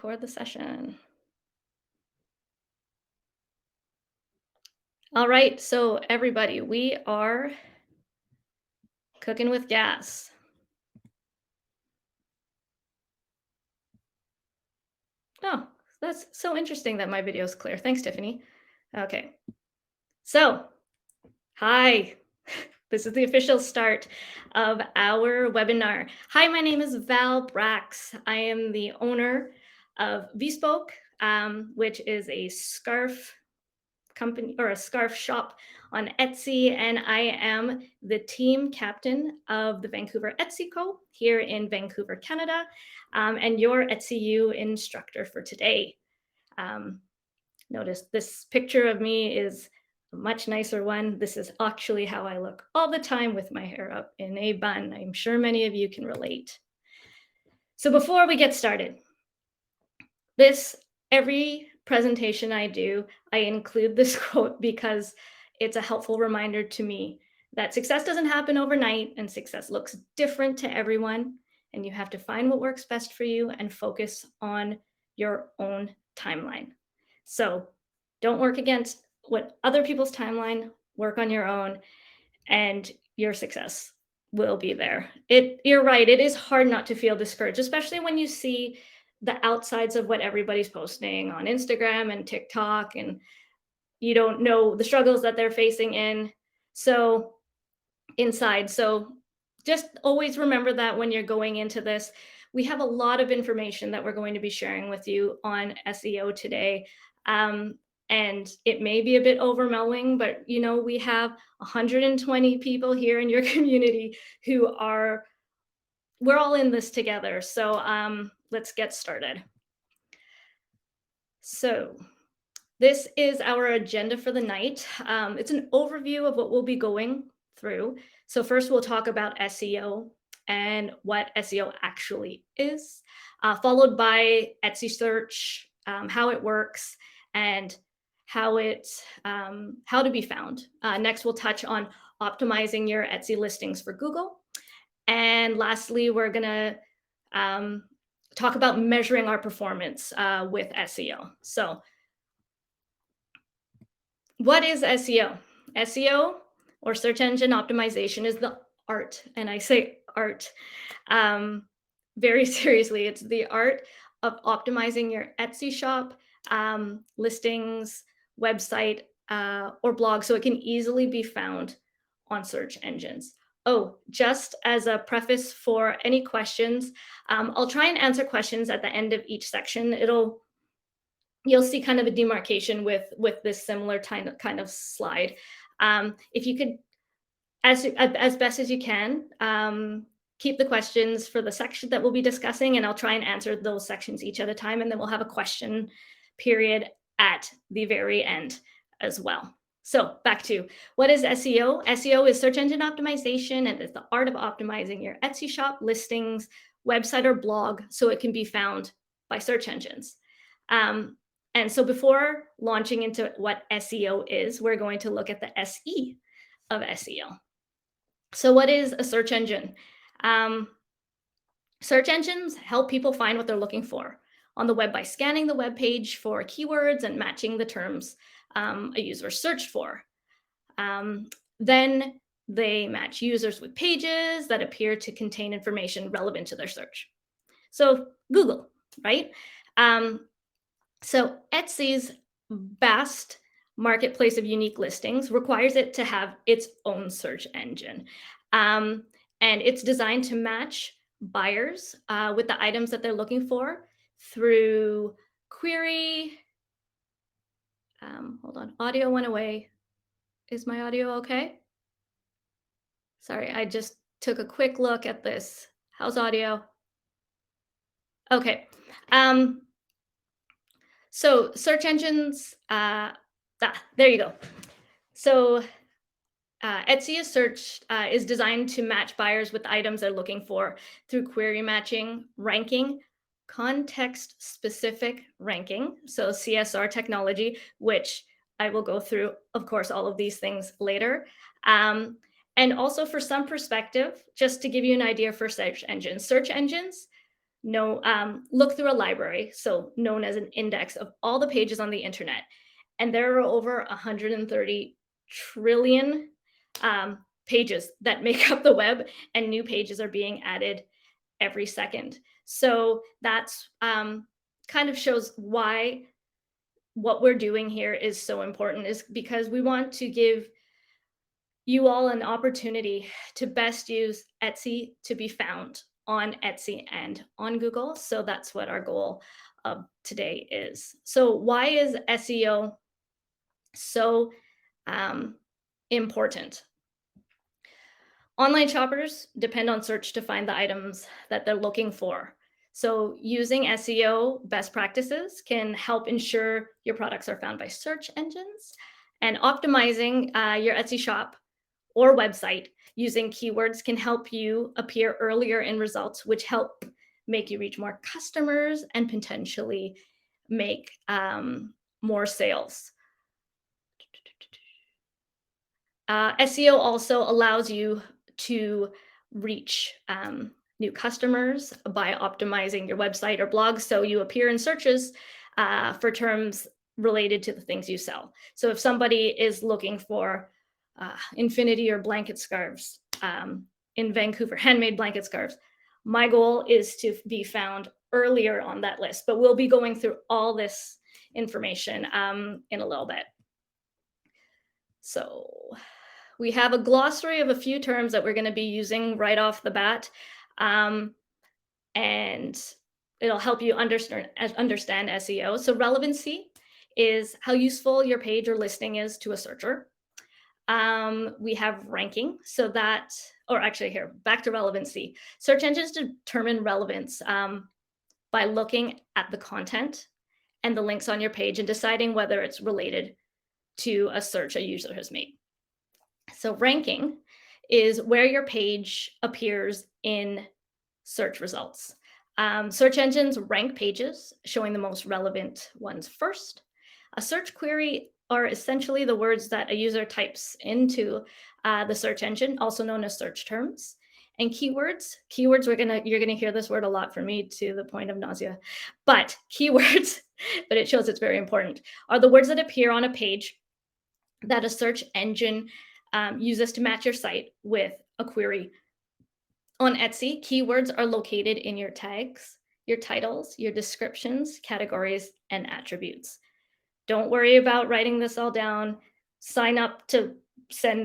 Record the session. All right, so everybody, we are cooking with gas. Oh, that's so interesting that my video is clear. Thanks, Tiffany. Okay, so hi. This is the official start of our webinar. Hi, my name is Val Brax. I am the owner of Bespoke, which is a scarf company or a scarf shop on Etsy, and I am the team captain of the Vancouver Etsy Co. here in Vancouver, Canada, and your Etsy U instructor for today. Um, Notice this picture of me is a much nicer one. This is actually how I look all the time with my hair up in a bun. I'm sure many of you can relate. So before we get started, this every presentation I do, I include this quote because it's a helpful reminder to me that success doesn't happen overnight and success looks different to everyone. And you have to find what works best for you and focus on your own timeline. So don't work against what other people's timeline, work on your own, and your success will be there. You're right, it is hard not to feel discouraged, especially when you see the outsides of what everybody's posting on Instagram and TikTok, and you don't know the struggles that they're facing so inside. So just always remember that when you're going into this. We have a lot of information that we're going to be sharing with you on SEO today. Um, and it may be a bit overwhelming, but we have 120 people here in your community we're all in this together. So let's get started. So this is our agenda for the night. It's an overview of what we'll be going through. So first we'll talk about SEO and what SEO actually is, followed by Etsy search, how it works, and how to be found. Next, we'll touch on optimizing your Etsy listings for Google. And lastly, we're gonna talk about measuring our performance with SEO. So what is SEO? SEO, or search engine optimization, is the art, and I say art very seriously. It's the art of optimizing your Etsy shop, listings, website, or blog so it can easily be found on search engines. Oh, just as a preface for any questions, I'll try and answer questions at the end of each section. You'll see kind of a demarcation with this similar kind of slide. If you could, as best as you can, keep the questions for the section that we'll be discussing, and I'll try and answer those sections each at a time, and then we'll have a question period at the very end as well. So back to, what is SEO? SEO is search engine optimization, and it's the art of optimizing your Etsy shop, listings, website, or blog so it can be found by search engines. And so before launching into what SEO is, we're going to look at the SE of SEO. So what is a search engine? Search engines help people find what they're looking for on the web by scanning the web page for keywords and matching the terms a user searched for. Then they match users with pages that appear to contain information relevant to their search. So Google, right? So Etsy's vast marketplace of unique listings requires it to have its own search engine. And it's designed to match buyers with the items that they're looking for through query. Hold on, audio went away. Is my audio okay? Sorry, I just took a quick look at this. How's audio? Okay. So search engines, there you go. So Etsy is designed to match buyers with items they're looking for through query matching, ranking, context-specific ranking, so CSR technology, which I will go through, of course, all of these things later. And also for some perspective, just to give you an idea for search engines look through a library, so known as an index of all the pages on the internet. And there are over 130 trillion pages that make up the web, and new pages are being added every second. So that's kind of shows why what we're doing here is so important, is because we want to give you all an opportunity to best use Etsy to be found on Etsy and on Google. So that's what our goal of today is. So why is SEO so um, important? Online shoppers depend on search to find the items that they're looking for. So using SEO best practices can help ensure your products are found by search engines, and optimizing your Etsy shop or website using keywords can help you appear earlier in results, which help make you reach more customers and potentially make more sales. SEO also allows you to reach new customers by optimizing your website or blog so you appear in searches for terms related to the things you sell. So if somebody is looking for infinity or blanket scarves in Vancouver, handmade blanket scarves, my goal is to be found earlier on that list. But we'll be going through all this information in a little bit. So we have a glossary of a few terms that we're going to be using right off the bat. And it'll help you understand SEO. So relevancy is how useful your page or listing is to a searcher. We have ranking, so that, or actually here, back to relevancy. Search engines determine relevance by looking at the content and the links on your page and deciding whether it's related to a search a user has made. So ranking is where your page appears in search results. Search engines rank pages, showing the most relevant ones first. A search query are essentially the words that a user types into the search engine, also known as search terms. And keywords, you're gonna hear this word a lot from me to the point of nausea. But keywords, but it shows it's very important, are the words that appear on a page that a search engine uses to match your site with a query. On Etsy, keywords are located in your tags, your titles, your descriptions, categories, and attributes. Don't worry about writing this all down. Sign up to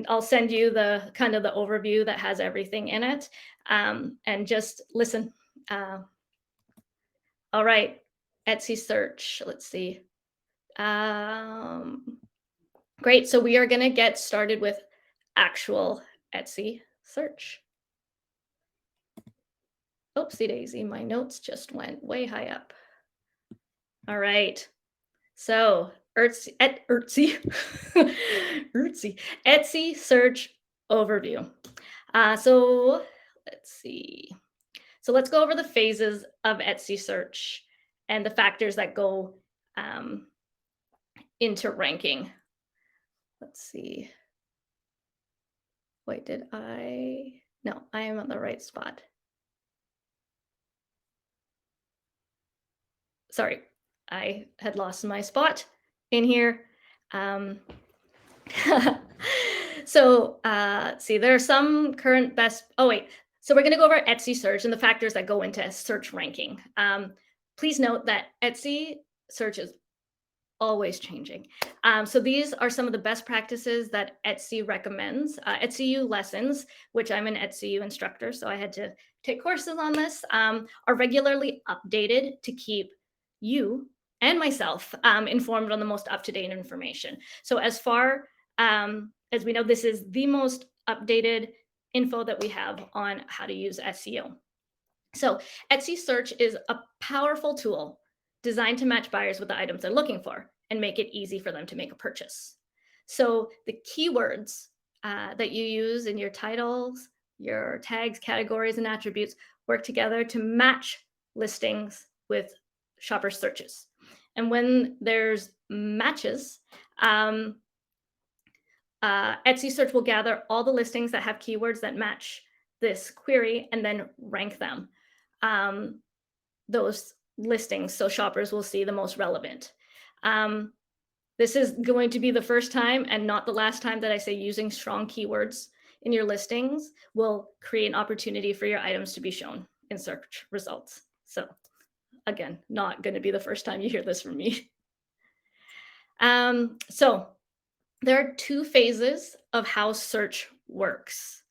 I'll send you the kind of the overview that has everything in it, and just listen. All right, Etsy search. Let's see. Great. So we are going to get started with actual Etsy search. Oopsie daisy, my notes just went way high up. All right. So Etsy, Etsy search overview. So let's see. So let's go over the phases of Etsy search and the factors that go into ranking. Let's see. Wait, no, I am on the right spot. Sorry, I had lost my spot in here. So see, there are some current best, so we're gonna go over Etsy search and the factors that go into search ranking. Please note that Etsy search is always changing. So these are some of the best practices that Etsy recommends. Etsy lessons, which I'm an Etsy instructor, so I had to take courses on this, are regularly updated to keep you and myself informed on the most up-to-date information. So as far as we know, this is the most updated info that we have on how to use SEO. So Etsy search is a powerful tool designed to match buyers with the items they're looking for and make it easy for them to make a purchase. So the keywords that you use in your titles, your tags, categories, and attributes work together to match listings with shopper searches. And when there's matches, Etsy search will gather all the listings that have keywords that match this query and then rank them. those listings so shoppers will see the most relevant. This is going to be the first time and not the last time that I say using strong keywords in your listings will create an opportunity for your items to be shown in search results. So again, not going to be the first time you hear this from me. So there are two phases of how search works.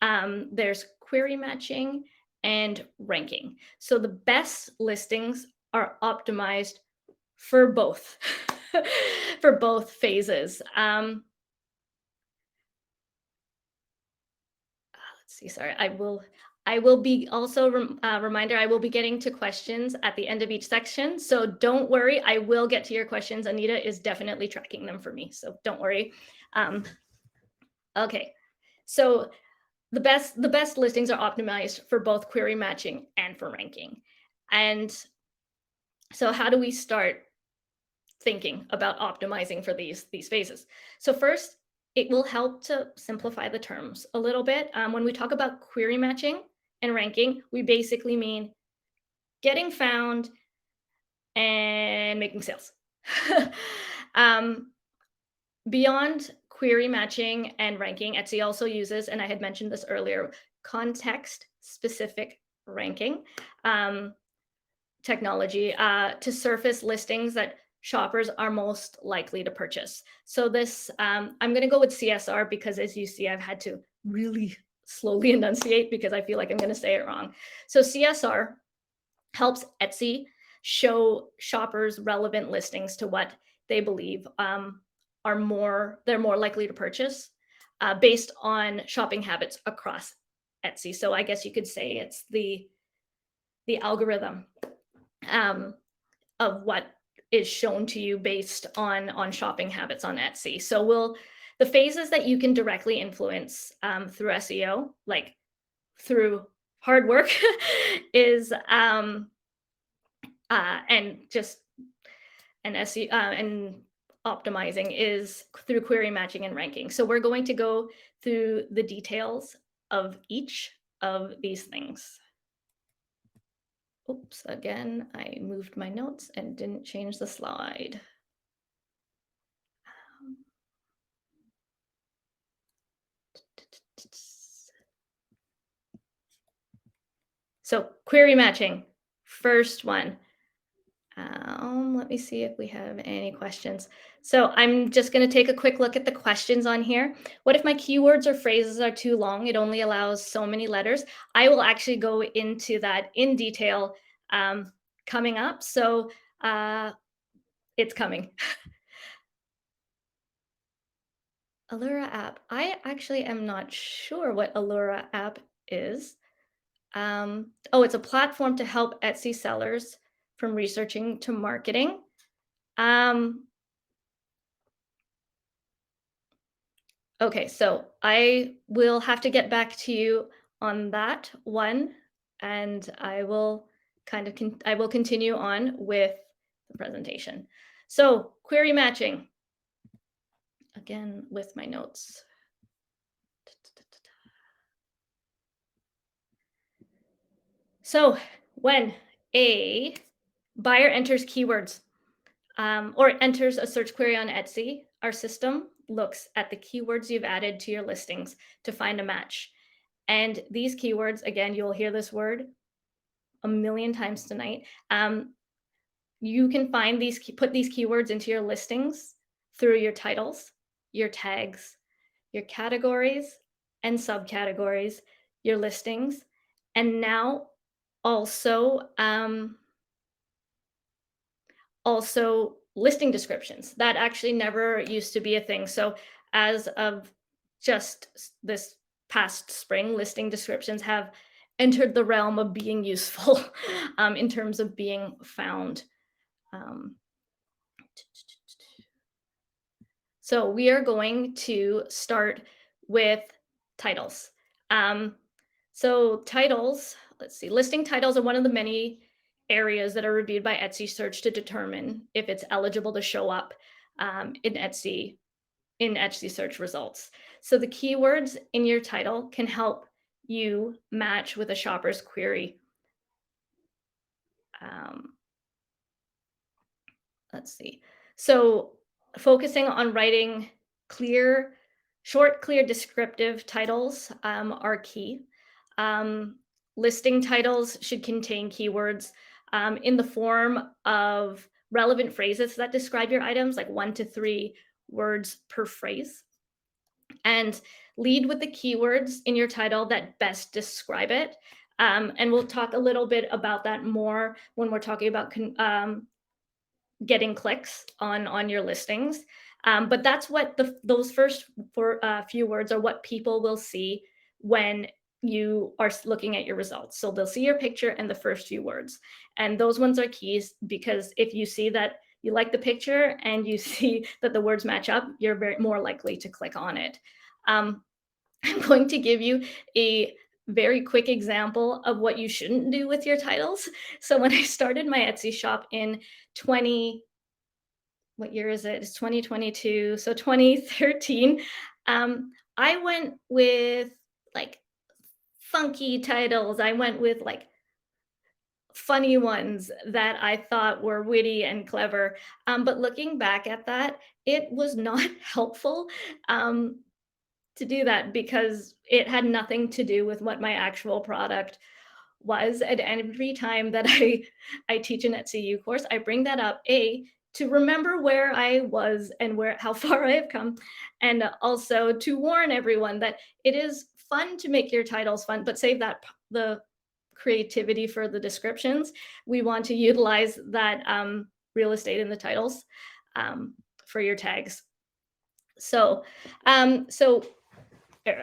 There's query matching and ranking. So the best listings are optimized for both, for both phases. Let's see, sorry, I will be also, reminder, I will be getting to questions at the end of each section. So don't worry, I will get to your questions. Anita is definitely tracking them for me, so don't worry. Okay, so the best listings are optimized for both query matching and for ranking. And so how do we start thinking about optimizing for these phases? So first, it will help to simplify the terms a little bit. When we talk about query matching and ranking, we basically mean getting found and making sales. Beyond query matching and ranking, Etsy also uses, and I had mentioned this earlier, context-specific ranking technology to surface listings that shoppers are most likely to purchase. So this, I'm going to go with CSR because, as you see, I've had to really slowly enunciate because I feel like I'm going to say it wrong. So CSR helps Etsy show shoppers relevant listings to what they believe they're more likely to purchase based on shopping habits across Etsy. So I guess you could say it's the algorithm of what is shown to you based on shopping habits on Etsy. So the phases that you can directly influence through SEO, like through hard work, is and SEO and optimizing is through query matching and ranking. So we're going to go through the details of each of these things. Oops, again, I moved my notes and didn't change the slide. So query matching, first one. Let me see if we have any questions. So I'm just going to take a quick look at the questions on here. What if my keywords or phrases are too long? It only allows so many letters. I will actually go into that in detail coming up. So it's coming. Allura app. I actually am not sure what Allura app is. Oh, it's a platform to help Etsy sellers from researching to marketing. Okay, so I will have to get back to you on that one, and I will I will continue on with the presentation. So query matching, again with my notes. So when a buyer enters keywords or enters a search query on Etsy, our system looks at the keywords you've added to your listings to find a match. And these keywords, again, you'll hear this word a million times tonight. You can find put these keywords into your listings through your titles, your tags, your categories and subcategories, your listings, and now also listing descriptions. That actually never used to be a thing. So as of just this past spring, listing descriptions have entered the realm of being useful in terms of being found. So we are going to start with titles. So titles, let's see, listing titles are one of the many areas that are reviewed by Etsy search to determine if it's eligible to show up in Etsy search results. So the keywords in your title can help you match with a shopper's query. Um, let's see. So focusing on writing clear, short, clear, descriptive titles are key. Um, Listing titles should contain keywords in the form of relevant phrases that describe your items, like 1 to 3 words per phrase, and lead with the keywords in your title that best describe it. And we'll talk a little bit about that more when we're talking about getting clicks on your listings. But that's what those first few words are what people will see when you are looking at your results. So they'll see your picture and the first few words, and those ones are keys, because if you see that you like the picture and you see that the words match up, you're very more likely to click on it. Um, I'm going to give you a very quick example of what you shouldn't do with your titles. So when I started my Etsy shop in 20 what year is it? It's 2022, so 2013. I went with like funky titles. I went with like funny ones that I thought were witty and clever. But looking back at that, it was not helpful um, to do that, because it had nothing to do with what my actual product was. And every time that I teach an SEO course, I bring that up, to remember where I was and where how far I have come, and also to warn everyone that it is fun to make your titles fun, but save the creativity for the descriptions. We want to utilize that real estate in the titles for your tags. So, so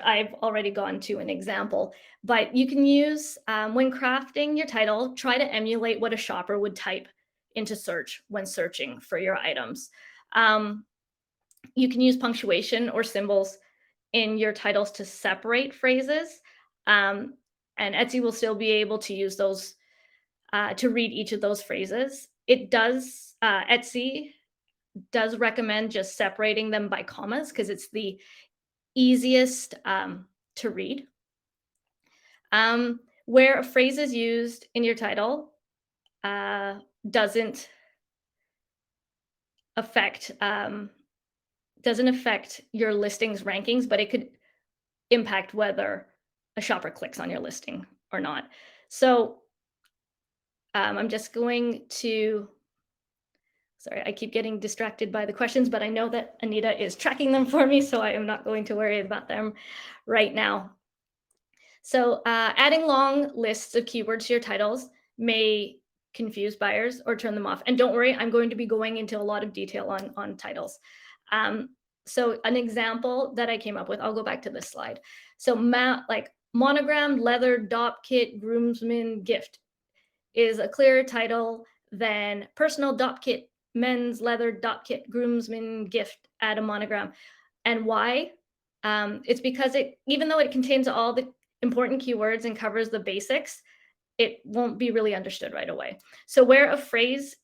I've already gone to an example, but you can use, when crafting your title, try to emulate what a shopper would type into search when searching for your items. Um, you can use punctuation or symbols in your titles to separate phrases, um, and Etsy will still be able to use those to read each of those phrases. Etsy does recommend just separating them by commas, because it's the easiest to read. Where a phrase is used in your title uh, doesn't affect doesn't affect your listing's rankings, but it could impact whether a shopper clicks on your listing or not. So I'm just going to. Sorry, I keep getting distracted by the questions, but I know that Anita is tracking them for me, so I am not going to worry about them right now. So adding long lists of keywords to your titles may confuse buyers or turn them off. And don't worry, I'm going to be going into a lot of detail on titles. Um, so an example that I came up with, I'll go back to this slide. So like monogrammed leather dop kit groomsman gift is a clearer title than personal dop kit men's leather dop kit groomsman gift, add a monogram. And why? It's because even though it contains all the important keywords and covers the basics, it won't be really understood right away. So where a phrase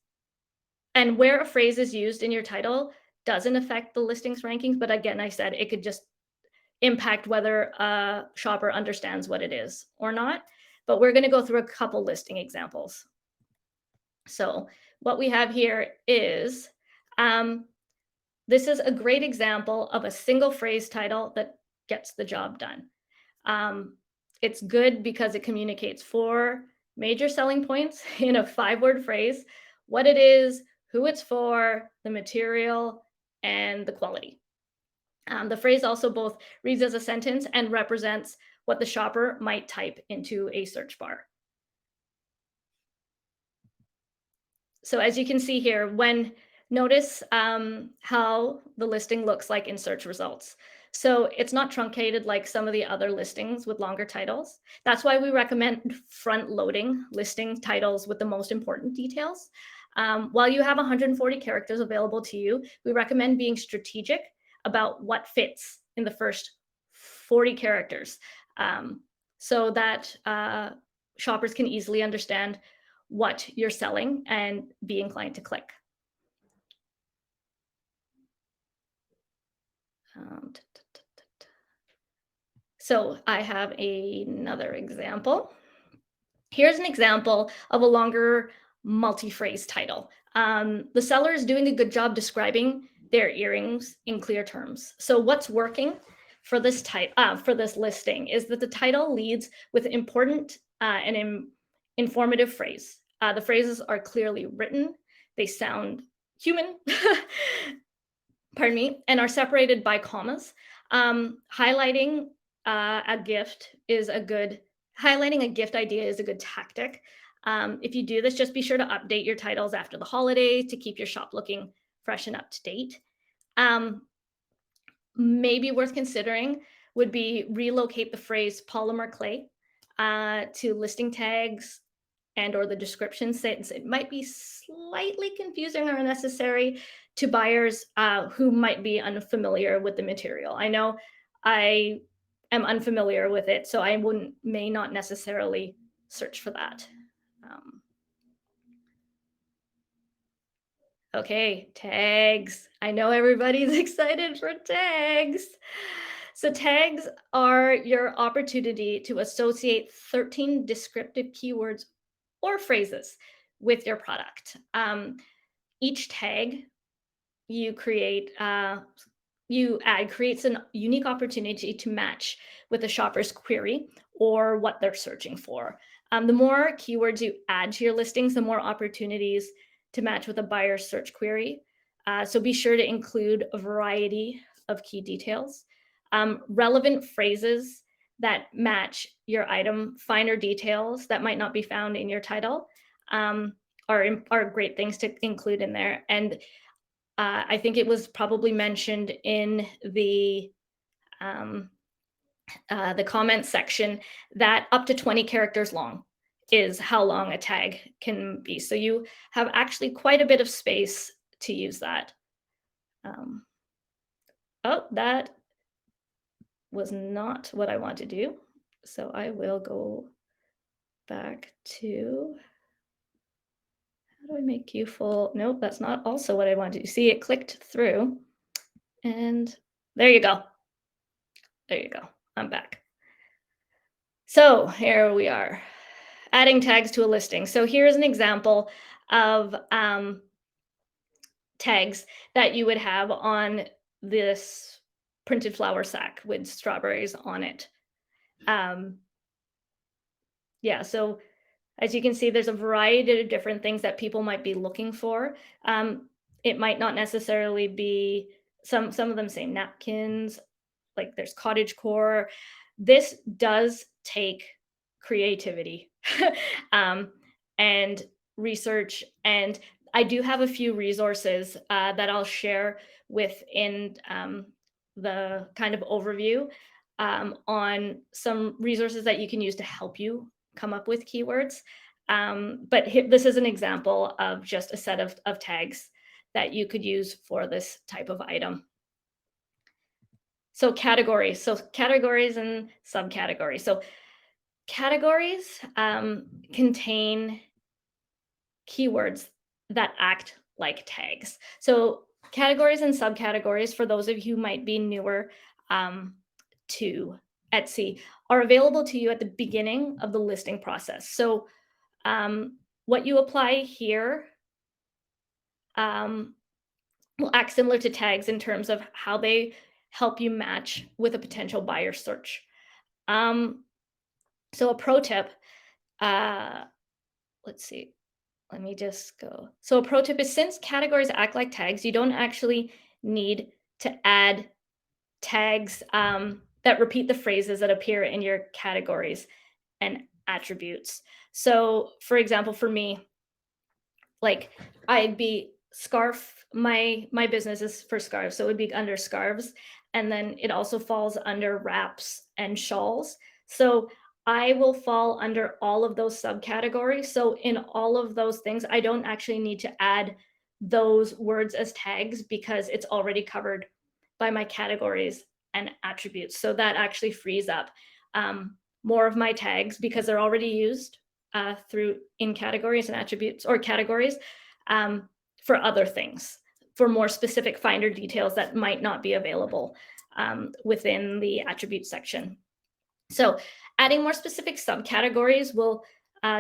is used in your title doesn't affect the listings rankings, but again, I said it could just impact whether a shopper understands what it is or not. But we're going to go through a couple listing examples. So what we have here is this is a great example of a single phrase title that gets the job done. It's good because it communicates 4 major selling points in a 5-word phrase: what it is, who it's for, the material, and the quality. The phrase also both reads as a sentence and represents what the shopper might type into a search bar. So as you can see here, notice how the listing looks like in search results. So it's not truncated like some of the other listings with longer titles. That's why we recommend front loading listing titles with the most important details. While you have 140 characters available to you, we recommend being strategic about what fits in the first 40 characters, so that shoppers can easily understand what you're selling and be inclined to click. So I have another example. Here's an example of a longer multi-phrase title. The seller is doing a good job describing their earrings in clear terms. So what's working for this for this listing is that the title leads with important and informative phrase. The phrases are clearly written. They sound human, pardon me, and are separated by commas. Highlighting a gift is a good highlighting a gift idea is a good tactic. If you do this, just be sure to update your titles after the holiday to keep your shop looking fresh and up to date. Maybe worth considering would be relocate the phrase polymer clay to listing tags and or the description, since it might be slightly confusing or unnecessary to buyers who might be unfamiliar with the material. I know I am unfamiliar with it, so I may not necessarily search for that. Okay, tags. I know everybody's excited for tags. So tags are your opportunity to associate 13 descriptive keywords or phrases with your product. Each tag you create, you add creates a unique opportunity to match with a shopper's query or what they're searching for. The more keywords you add to your listings, the more opportunities to match with a buyer's search query. So be sure to include a variety of key details. Relevant phrases that match your item, finer details that might not be found in your title are great things to include in there. And I think it was probably mentioned in the comments section that up to 20 characters long is how long a tag can be. So you have actually quite a bit of space to use that. Oh, that was not what I want to do. So I will go back to, how do I make you full? Nope, that's not also what I want to do. See, it clicked through and there you go. There you go. I'm back. So here we are, adding tags to a listing. So here's an example of tags that you would have on this printed flour sack with strawberries on it. Yeah, so as you can see, there's a variety of different things that people might be looking for. It might not necessarily be some of them say napkins, like there's cottage core. This does take creativity and research. And I do have a few resources that I'll share within the kind of overview on some resources that you can use to help you come up with keywords. But this is an example of just a set of tags that you could use for this type of item. So categories. So categories and subcategories. So categories contain keywords that act like tags. So categories and subcategories, for those of you who might be newer to Etsy, are available to you at the beginning of the listing process. So what you apply here will act similar to tags in terms of how they help you match with a potential buyer search. So a pro tip, let's see, let me just go. So a pro tip is, since categories act like tags, you don't actually need to add tags that repeat the phrases that appear in your categories and attributes. So for example, for me, like I'd be scarf, my business is for scarves, so it would be under scarves, and then it also falls under wraps and shawls. So I will fall under all of those subcategories. So in all of those things, I don't actually need to add those words as tags because it's already covered by my categories and attributes. So that actually frees up more of my tags because they're already used through in categories and attributes or categories for other things, for more specific finer details that might not be available within the attribute section. So adding more specific subcategories will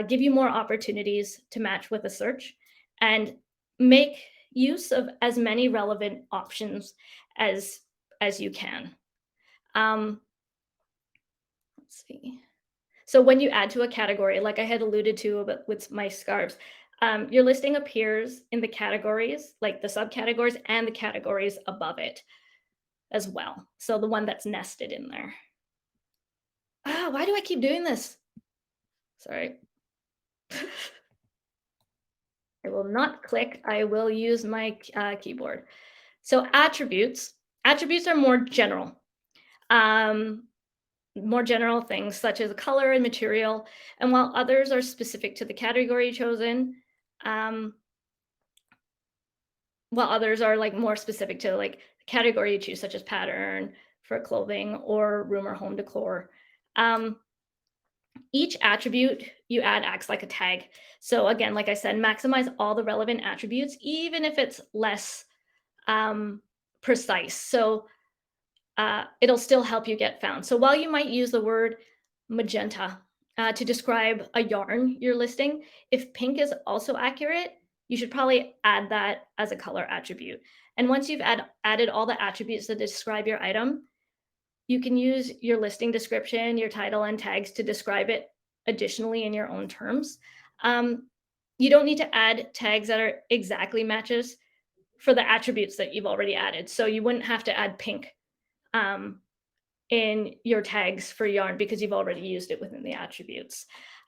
give you more opportunities to match with a search, and make use of as many relevant options as as you can. Um, let's see. So when you add to a category, like I had alluded to about with my scarves, your listing appears in the categories, like the subcategories and the categories above it as well. So the one that's nested in there. Ah, why do I keep doing this? Sorry. I will not click. I will use my keyboard. So attributes are um, more general things such as color and material. And while others are specific to the category chosen, um, while others are like more specific to like the category you choose, such as pattern for clothing or room or home decor. Um, each attribute you add acts like a tag. So again, like I said, maximize all the relevant attributes, even if it's less um, precise. So it'll still help you get found. So while you might use the word magenta to describe a yarn you're listing, if pink is also accurate, you should probably add that as a color attribute. And once you've added all the attributes that describe your item, you can use your listing description, your title, and tags to describe it additionally in your own terms. Um, you don't need to add tags that are exactly matches for the attributes that you've already added. So you wouldn't have to add pink um, in your tags for yarn because you've already used it within the attributes.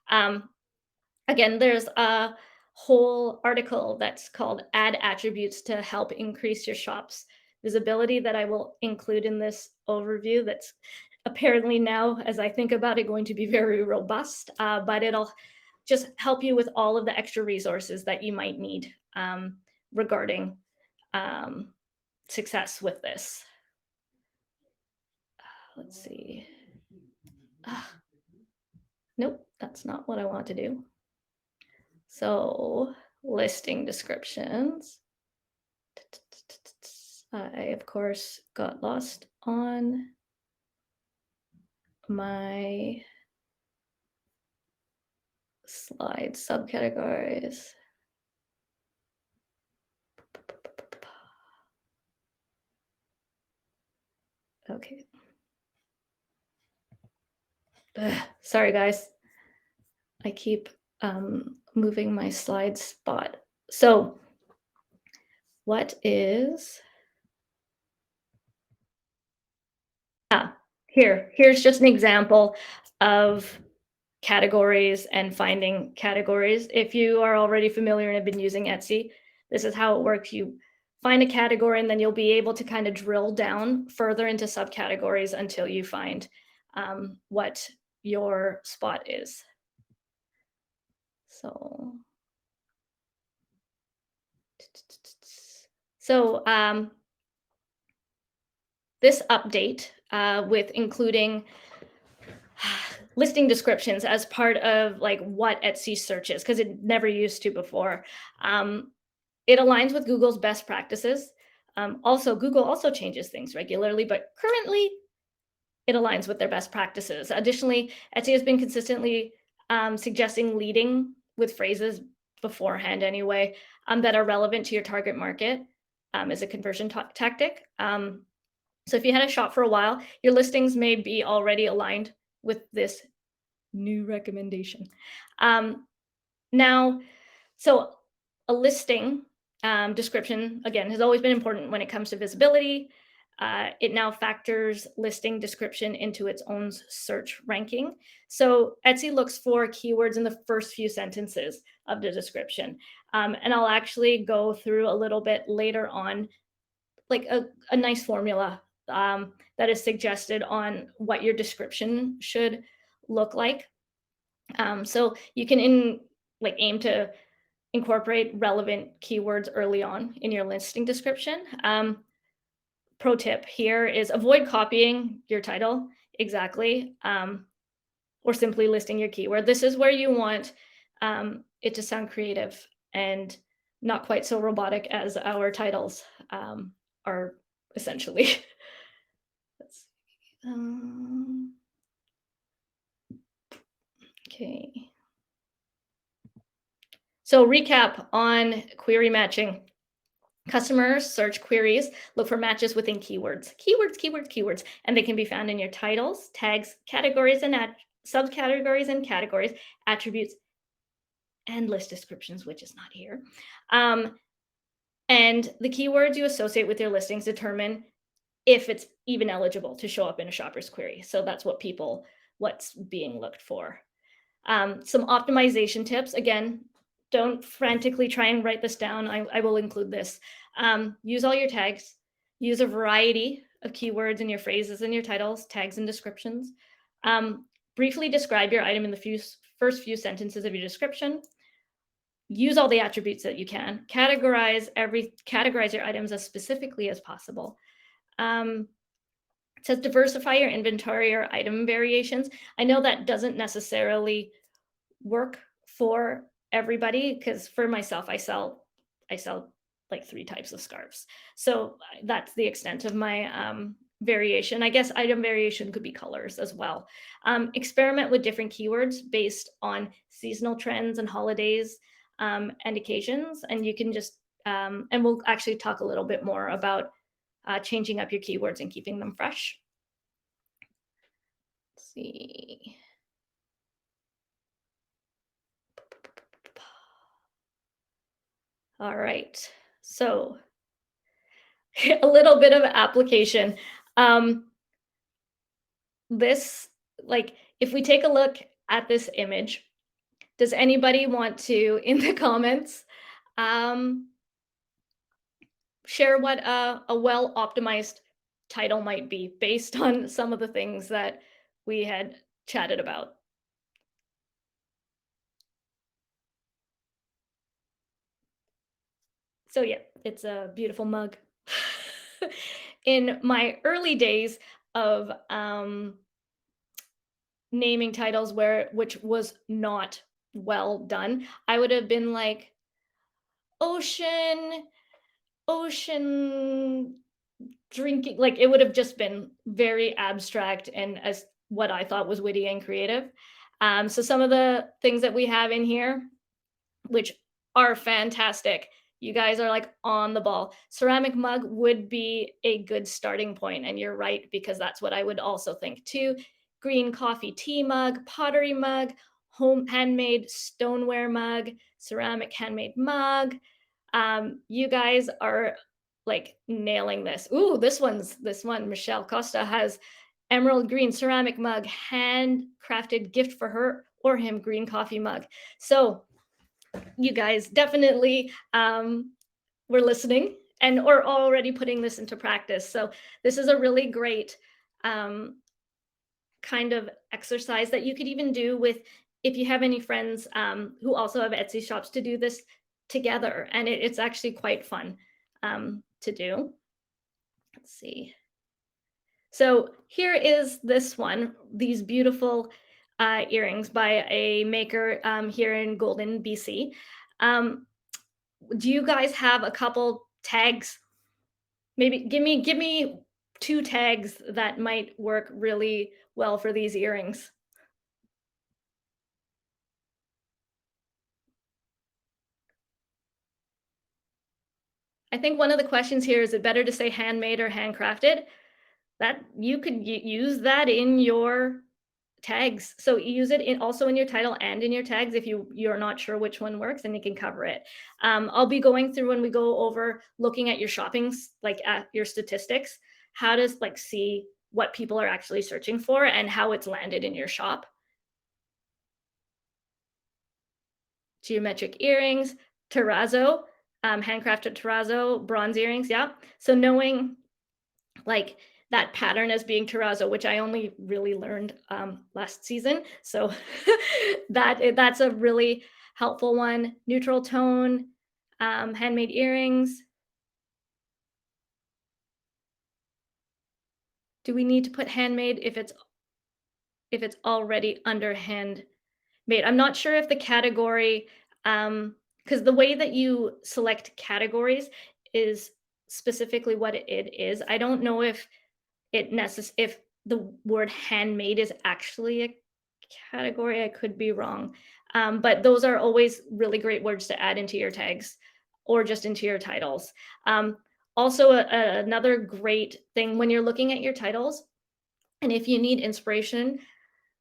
Um, Again, there's a whole article that's called Add Attributes to Help Increase Your Shop's Visibility that I will include in this overview. That's apparently now, as I think about it, going to be very robust, but it'll just help you with all of the extra resources that you might need regarding um, success with this. Let's see. Ah, nope, that's not what I want to do. So, listing descriptions. I, of course, got lost on my slide subcategories. Okay. Sorry, guys. I keep moving my slide spot. So, what is here's just an example of categories and finding categories. If you are already familiar and have been using Etsy, this is how it works. You find a category and then you'll be able to kind of drill down further into subcategories until you find what your spot is. So this update with including listing descriptions as part of like what Etsy searches because it never used to before. It aligns with Google's best practices. Also, Google also changes things regularly, but currently it aligns with their best practices. Additionally, Etsy has been consistently suggesting leading with phrases beforehand anyway that are relevant to your target market as a conversion tactic. So if you had a shop for a while, your listings may be already aligned with this new recommendation. Now, so a listing description, again, has always been important when it comes to visibility. It now factors listing description into its own search ranking. So Etsy looks for keywords in the first few sentences of the description. And I'll actually go through a little bit later on, like a nice formula that is suggested on what your description should look like. So you can aim to incorporate relevant keywords early on in your listing description. Pro tip here is avoid copying your title exactly or simply listing your keyword. This is where you want it to sound creative and not quite so robotic as our titles are essentially. Um, okay. So recap on query matching. Customers search queries, look for matches within keywords. Keywords, keywords, keywords. And they can be found in your titles, tags, categories, and subcategories and categories, attributes, and list descriptions, which is not here. Um, and the keywords you associate with your listings determine if it's even eligible to show up in a shopper's query. So that's what's being looked for. Some optimization tips. Again, don't frantically try and write this down. I will include this. Use all your tags. Use a variety of keywords in your phrases and your titles, tags, and descriptions. Briefly describe your item in the first few sentences of your description. Use all the attributes that you can. Categorize your items as specifically as possible. It says diversify your inventory or item variations. I know that doesn't necessarily work for everybody because for myself, I sell like 3 types of scarves. So that's the extent of my variation. I guess item variation could be colors as well. Experiment with different keywords based on seasonal trends and holidays and occasions. And you can just, and we'll actually talk a little bit more about changing up your keywords and keeping them fresh. Let's see. All right. So a little bit of application. This, like, if we take a look at this image, does anybody want to, in the comments, um, share what a well-optimized title might be based on some of the things that we had chatted about? So yeah, it's a beautiful mug. In my early days of naming titles which was not well done, I would have been like ocean, ocean drinking, like it would have just been very abstract and as what I thought was witty and creative. So some of the things that we have in here, which are fantastic. You guys are like on the ball. Ceramic mug would be a good starting point, and you're right because that's what I would also think too. Green coffee tea mug, pottery mug, home handmade stoneware mug, ceramic handmade mug. You guys are like nailing this. Ooh, this one. Michelle Costa has emerald green ceramic mug, handcrafted gift for her or him green coffee mug. So you guys definitely were listening and or already putting this into practice. So this is a really great kind of exercise that you could even do with if you have any friends who also have Etsy shops to do this together. And it's actually quite fun to do. Let's see. So here is this one, these beautiful earrings by a maker here in Golden, BC. Do you guys have a couple tags? Maybe give me 2 tags that might work really well for these earrings. I think one of the questions here is it better to say handmade or handcrafted? That you could use that in your tags. So use it also in your title and in your tags if you're not sure which one works, and you can cover it. I'll be going through when we go over looking at your shoppings, like at your statistics, how to like see what people are actually searching for and how it's landed in your shop. Geometric earrings, terrazzo, handcrafted terrazzo, bronze earrings. Yeah. So knowing like that pattern as being terrazzo, which I only really learned last season. So that's a really helpful one. Neutral tone, handmade earrings. Do we need to put handmade if it's already under handmade? I'm not sure if the category, because the way that you select categories is specifically what it is. I don't know if if the word handmade is actually a category. I could be wrong. But those are always really great words to add into your tags or just into your titles. Um, Also, another great thing when you're looking at your titles, and if you need inspiration,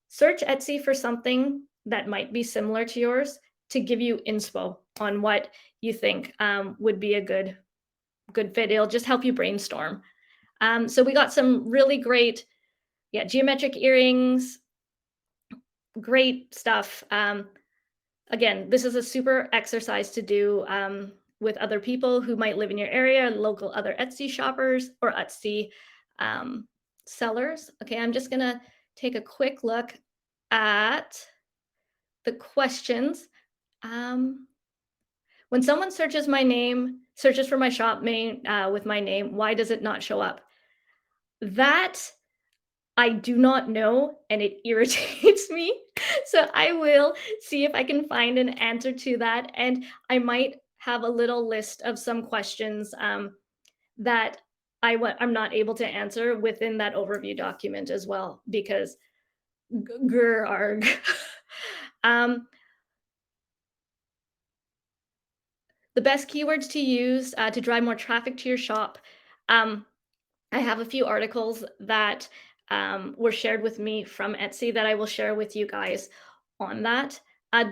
search Etsy for something that might be similar to yours to give you inspo on what you think would be a good fit. It'll just help you brainstorm. So we got some really great, yeah, geometric earrings, great stuff. Again, this is a super exercise to do with other people who might live in your area, local other Etsy shoppers or Etsy um, sellers. Okay, I'm just gonna take a quick look at the questions. Um, when someone searches for my shop name with my name, why does it not show up? That I do not know, and it irritates me. So I will see if I can find an answer to that, and I might have a little list of some questions that I'm not able to answer within that overview document as well, because grr arg. um, the best keywords to use to drive more traffic to your shop. Um, I have a few articles that were shared with me from Etsy that I will share with you guys on that.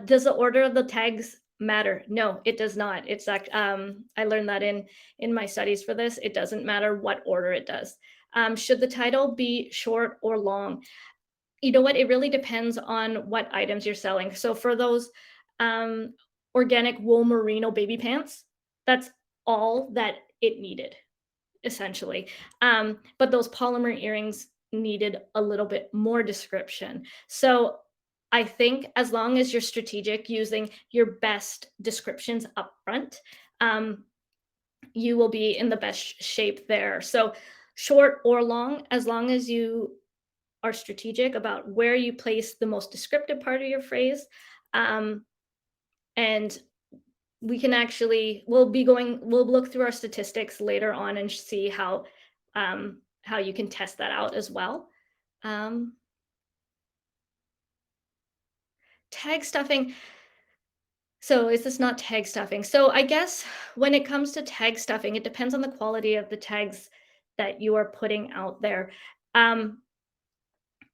Does the order of the tags matter? No, it does not. I learned that in my studies for this. It doesn't matter what order it does. Should the title be short or long? You know what? It really depends on what items you're selling. So for those um, organic wool merino baby pants, that's all that it needed essentially. But those polymer earrings needed a little bit more description. So I think as long as you're strategic using your best descriptions up front, um, you will be in the best shape there. So short or long, as long as you are strategic about where you place the most descriptive part of your phrase, um, and we'll look through our statistics later on and see how you can test that out as well. Um, Tag stuffing. So is this not tag stuffing? So I guess when it comes to tag stuffing, it depends on the quality of the tags that you are putting out there. Um,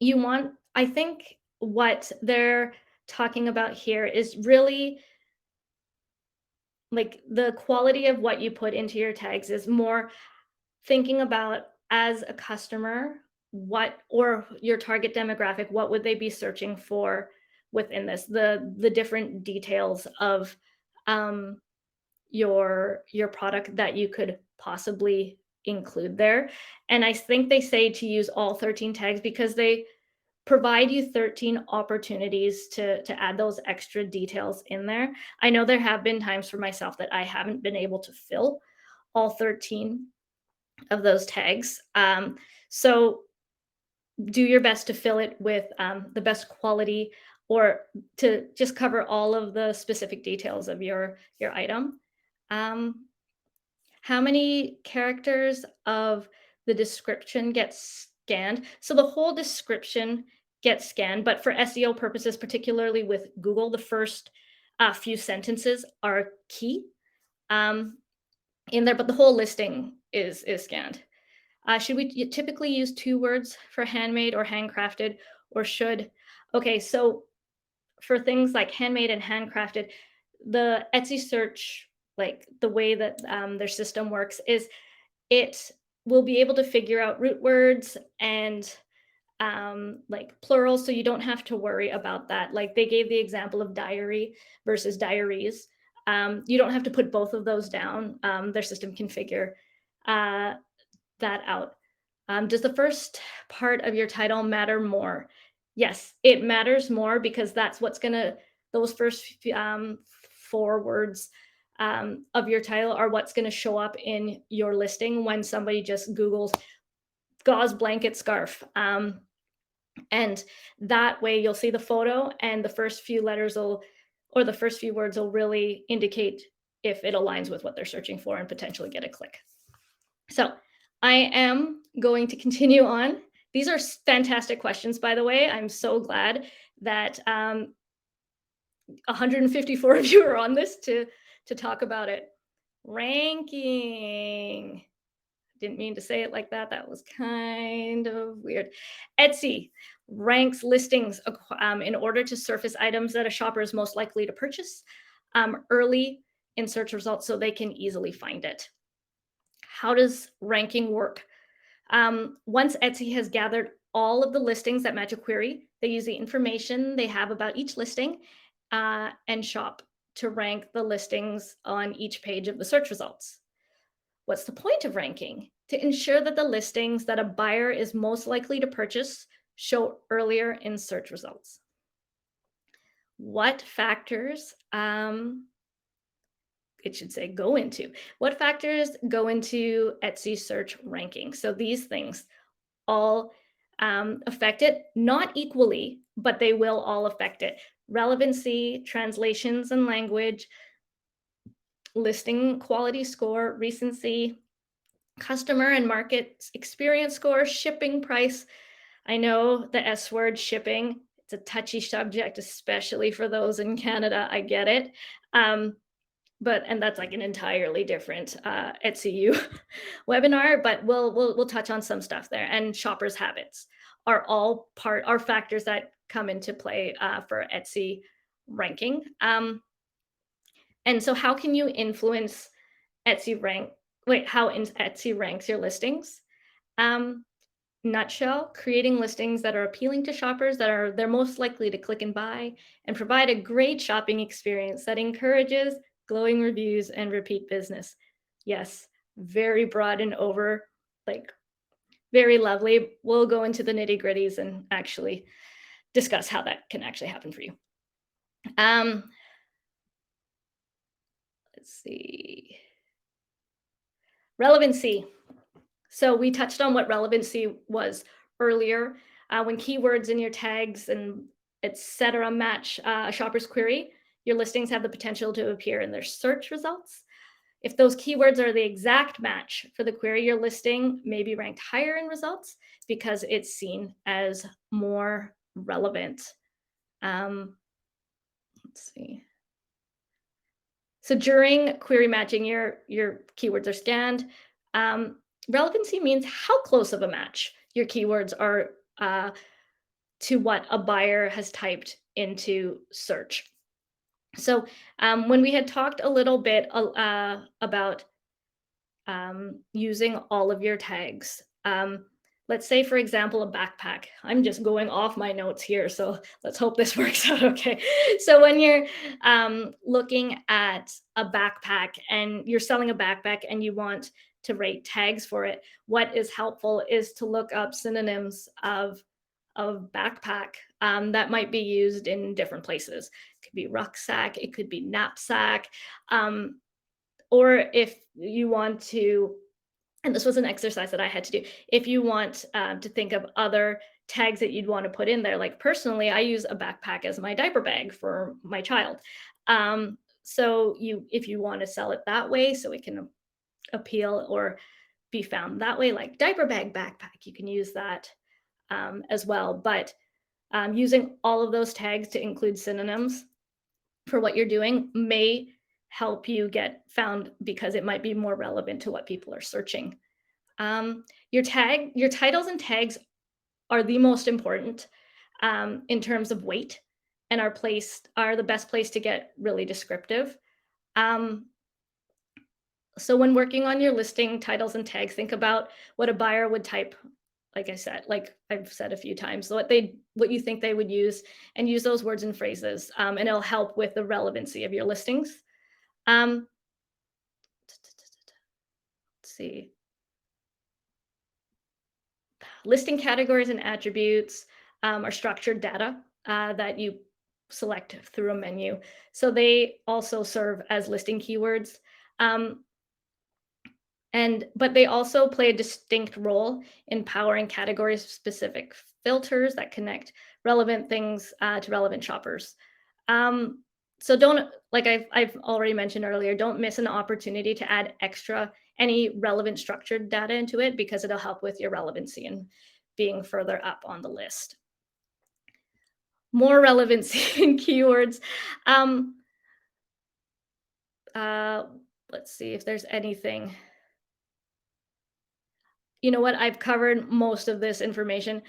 I think what they're talking about here is really like the quality of what you put into your tags is more thinking about as a customer, what or your target demographic, what would they be searching for within this? The different details of um, your product that you could possibly include there. And I think they say to use all 13 tags because they provide you 13 opportunities to add those extra details in there. I know there have been times for myself that I haven't been able to fill all 13 of those tags. So do your best to fill it with the best quality or to just cover all of the specific details of your item. Um, how many characters of the description get scanned? So the whole description gets scanned, but for SEO purposes, particularly with Google, the first few sentences are key um, in there, but the whole listing is scanned. Should we typically use two words for handmade or handcrafted, or should? Okay, so for things like handmade and handcrafted, the Etsy search, like the way that their system works, is it will be able to figure out root words and like plural, so you don't have to worry about that. Like they gave the example of diary versus diaries. You don't have to put both of those down. Their system can figure uh, that out. Does the first part of your title matter more? Yes, it matters more because that's what's gonna those first four words of your title are what's gonna show up in your listing when somebody just Googles gauze blanket scarf. And that way you'll see the photo and the first few letters will, or the first few words will really indicate if it aligns with what they're searching for and potentially get a click. So I am going to continue on. These are fantastic questions, by the way. I'm so glad that 154 of you are on this to talk about it. Ranking. Didn't mean to say it like that. That was kind of weird. Etsy ranks listings in order to surface items that a shopper is most likely to purchase early in search results so they can easily find it. How does ranking work? Once Etsy has gathered all of the listings that match a query, they use the information they have about each listing and shop to rank the listings on each page of the search results. What's the point of ranking? To ensure that the listings that a buyer is most likely to purchase show earlier in search results. What factors, it should say go into, what factors go into Etsy search ranking? So these things all affect it, not equally, but they will all affect it. Relevancy, translations and language, listing quality score, recency, customer and market experience score, shipping price. I know the S word, shipping. It's a touchy subject, especially for those in Canada. I get it. And that's like an entirely different Etsy webinar, but we'll touch on some stuff there. And shoppers' habits are factors that come into play for Etsy ranking. And so how can you influence Etsy rank? How Etsy ranks your listings? Nutshell, creating listings that are appealing to shoppers, they're most likely to click and buy, and provide a great shopping experience that encourages glowing reviews and repeat business. Yes, very broad and like very lovely. We'll go into the nitty-gritties and actually discuss how that can actually happen for you. Let's see. Relevancy. So we touched on what relevancy was earlier. When keywords in your tags and etc. match a shopper's query, your listings have the potential to appear in their search results. If those keywords are the exact match for the query, your listing may be ranked higher in results because it's seen as more relevant. Let's see. So during query matching, your keywords are scanned. Relevancy means how close of a match your keywords are to what a buyer has typed into search. So when we had talked a little bit about using all of your tags, let's say, for example, a backpack. I'm just going off my notes here, so let's hope this works out okay. So when you're looking at a backpack and you're selling a backpack and you want to rate tags for it, what is helpful is to look up synonyms of backpack that might be used in different places. It could be rucksack, it could be knapsack, or if you want to, and this was an exercise that I had to do, if you want to think of other tags that you'd want to put in there, like personally, I use a backpack as my diaper bag for my child. So if you want to sell it that way, so it can appeal or be found that way, like diaper bag backpack, you can use that as well. But using all of those tags to include synonyms for what you're doing may help you get found because it might be more relevant to what people are searching. Your titles and tags are the most important in terms of weight and are the best place to get really descriptive. So when working on your listing titles and tags, think about what a buyer would type. Like I said, like I've said a few times, what you think they would use, and use those words and phrases, and it'll help with the relevancy of your listings. Let's see. Listing categories and attributes are structured data that you select through a menu. So they also serve as listing keywords. But they also play a distinct role in powering category-specific filters that connect relevant things to relevant shoppers. So don't, like I've already mentioned earlier, don't miss an opportunity to add any relevant structured data into it because it'll help with your relevancy and being further up on the list. more relevancy in keywords. Um, uh, let's see if there's anything. You know what? I've covered most of this information.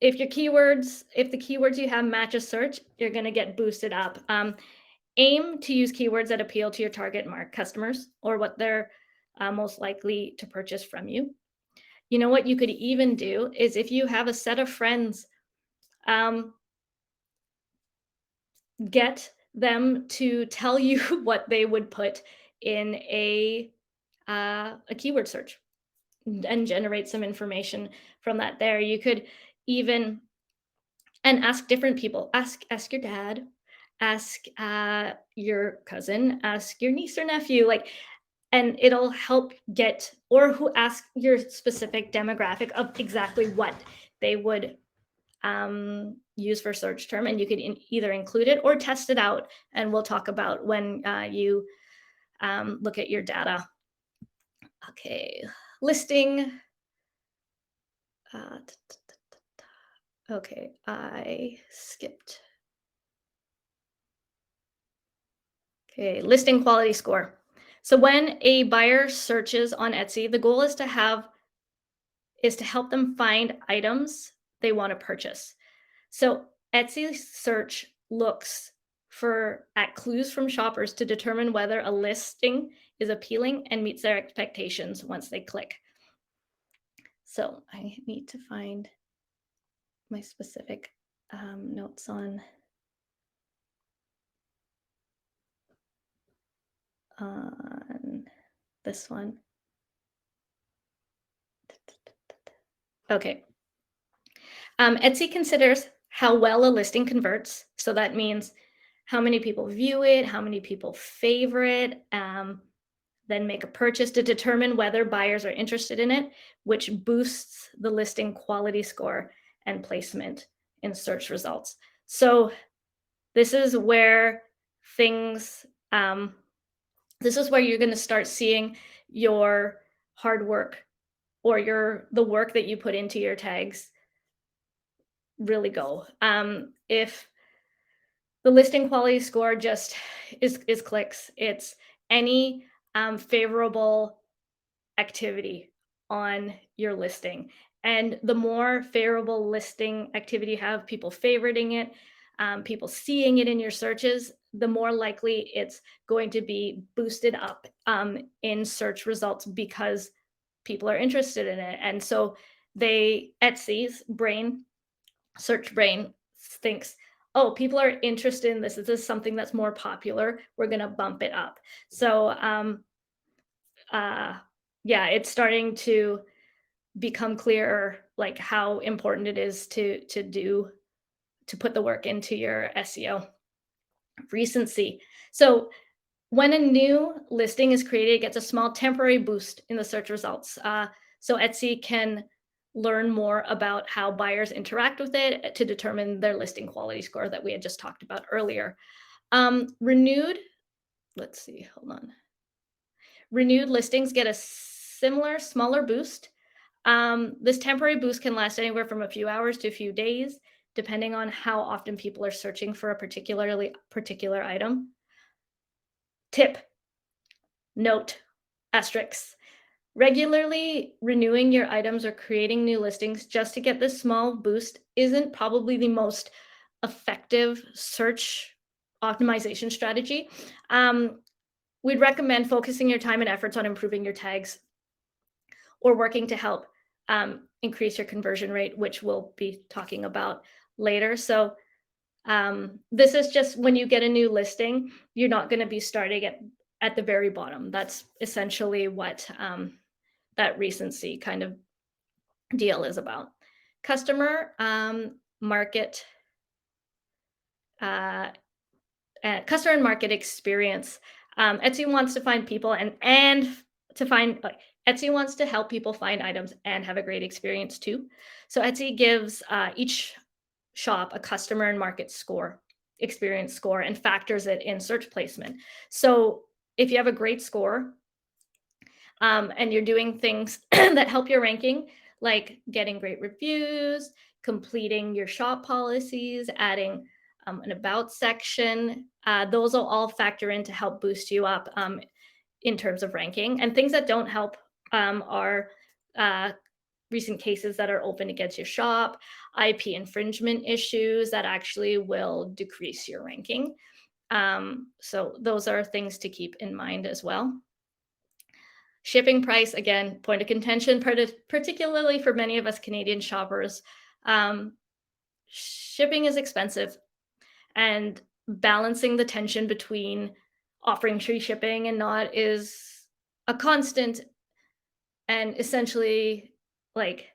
If the keywords you have match a search, you're going to get boosted up. Aim to use keywords that appeal to your target mark customers or what they're most likely to purchase from you. You know what you could even do is if you have a set of friends, um, get them to tell you what they would put in a keyword search and generate some information from that. There, you could even and ask different people. Ask your dad, ask your cousin, ask your niece or nephew. Like and it'll help get or who ask your specific demographic of exactly what they would use for search term, and you could either include it or test it out. And we'll talk about when you look at your data. Okay, listing. Uh, okay, I skipped. Okay, listing quality score. So when a buyer searches on Etsy, the goal is to help them find items they want to purchase. So Etsy search looks for at clues from shoppers to determine whether a listing is appealing and meets their expectations once they click. So I need to find my specific notes on this one. Okay. Etsy considers how well a listing converts. So that means how many people view it, how many people favorite, then make a purchase to determine whether buyers are interested in it, which boosts the listing quality score and placement in search results. So this is where things, this is where you're going to start seeing your hard work or the work that you put into your tags really go. If the listing quality score just is clicks, it's any favorable activity on your listing. And the more favorable listing activity you have, people favoriting it, people seeing it in your searches, the more likely it's going to be boosted up in search results because people are interested in it. And so Etsy's brain, search brain thinks, oh, people are interested in this. This is something that's more popular. We're going to bump it up. So, uh, yeah, it's starting to become clearer, like how important it is to put the work into your SEO recency. So when a new listing is created, it gets a small temporary boost in the search results. So Etsy can learn more about how buyers interact with it to determine their listing quality score that we had just talked about earlier. Renewed, let's see, hold on. Renewed listings get a similar, smaller boost. This temporary boost can last anywhere from a few hours to a few days, depending on how often people are searching for a particular item. Tip, note, asterisk. Regularly renewing your items or creating new listings just to get this small boost isn't probably the most effective search optimization strategy. We'd recommend focusing your time and efforts on improving your tags or working to help increase your conversion rate, which we'll be talking about later. So this is just when you get a new listing, you're not going to be starting at the very bottom. That's essentially what that recency kind of deal is about. Customer market, uh, customer and market experience. Etsy wants to find people and to find like Etsy wants to help people find items and have a great experience too. So Etsy gives each shop a customer and market score, experience score, and factors it in search placement. So if you have a great score and you're doing things that help your ranking, like getting great reviews, completing your shop policies, adding an about section. Those will all factor in to help boost you up in terms of ranking. And things that don't help are uh, recent cases that are open against your shop, IP infringement issues that actually will decrease your ranking. So those are things to keep in mind as well. Shipping price, again, point of contention, particularly for many of us Canadian shoppers. Um, Shipping is expensive, and balancing the tension between offering free shipping and not is a constant and essentially like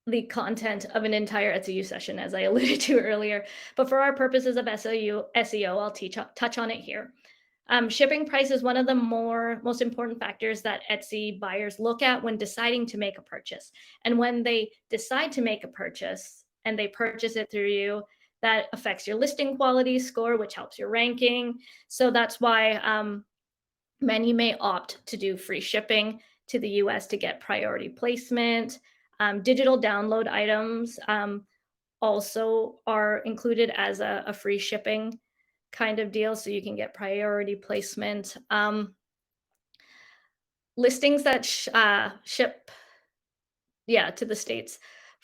the content of an entire SEO session, as I alluded to earlier. But for our purposes of SEO, I'll touch on it here. Shipping price is one of the most important factors that Etsy buyers look at when deciding to make a purchase. And when they decide to make a purchase and they purchase it through you, that affects your listing quality score, which helps your ranking. So that's why many may opt to do free shipping to the US to get priority placement. Digital download items also are included as a free shipping kind of deal, so you can get priority placement. Listings that ship, yeah, to the States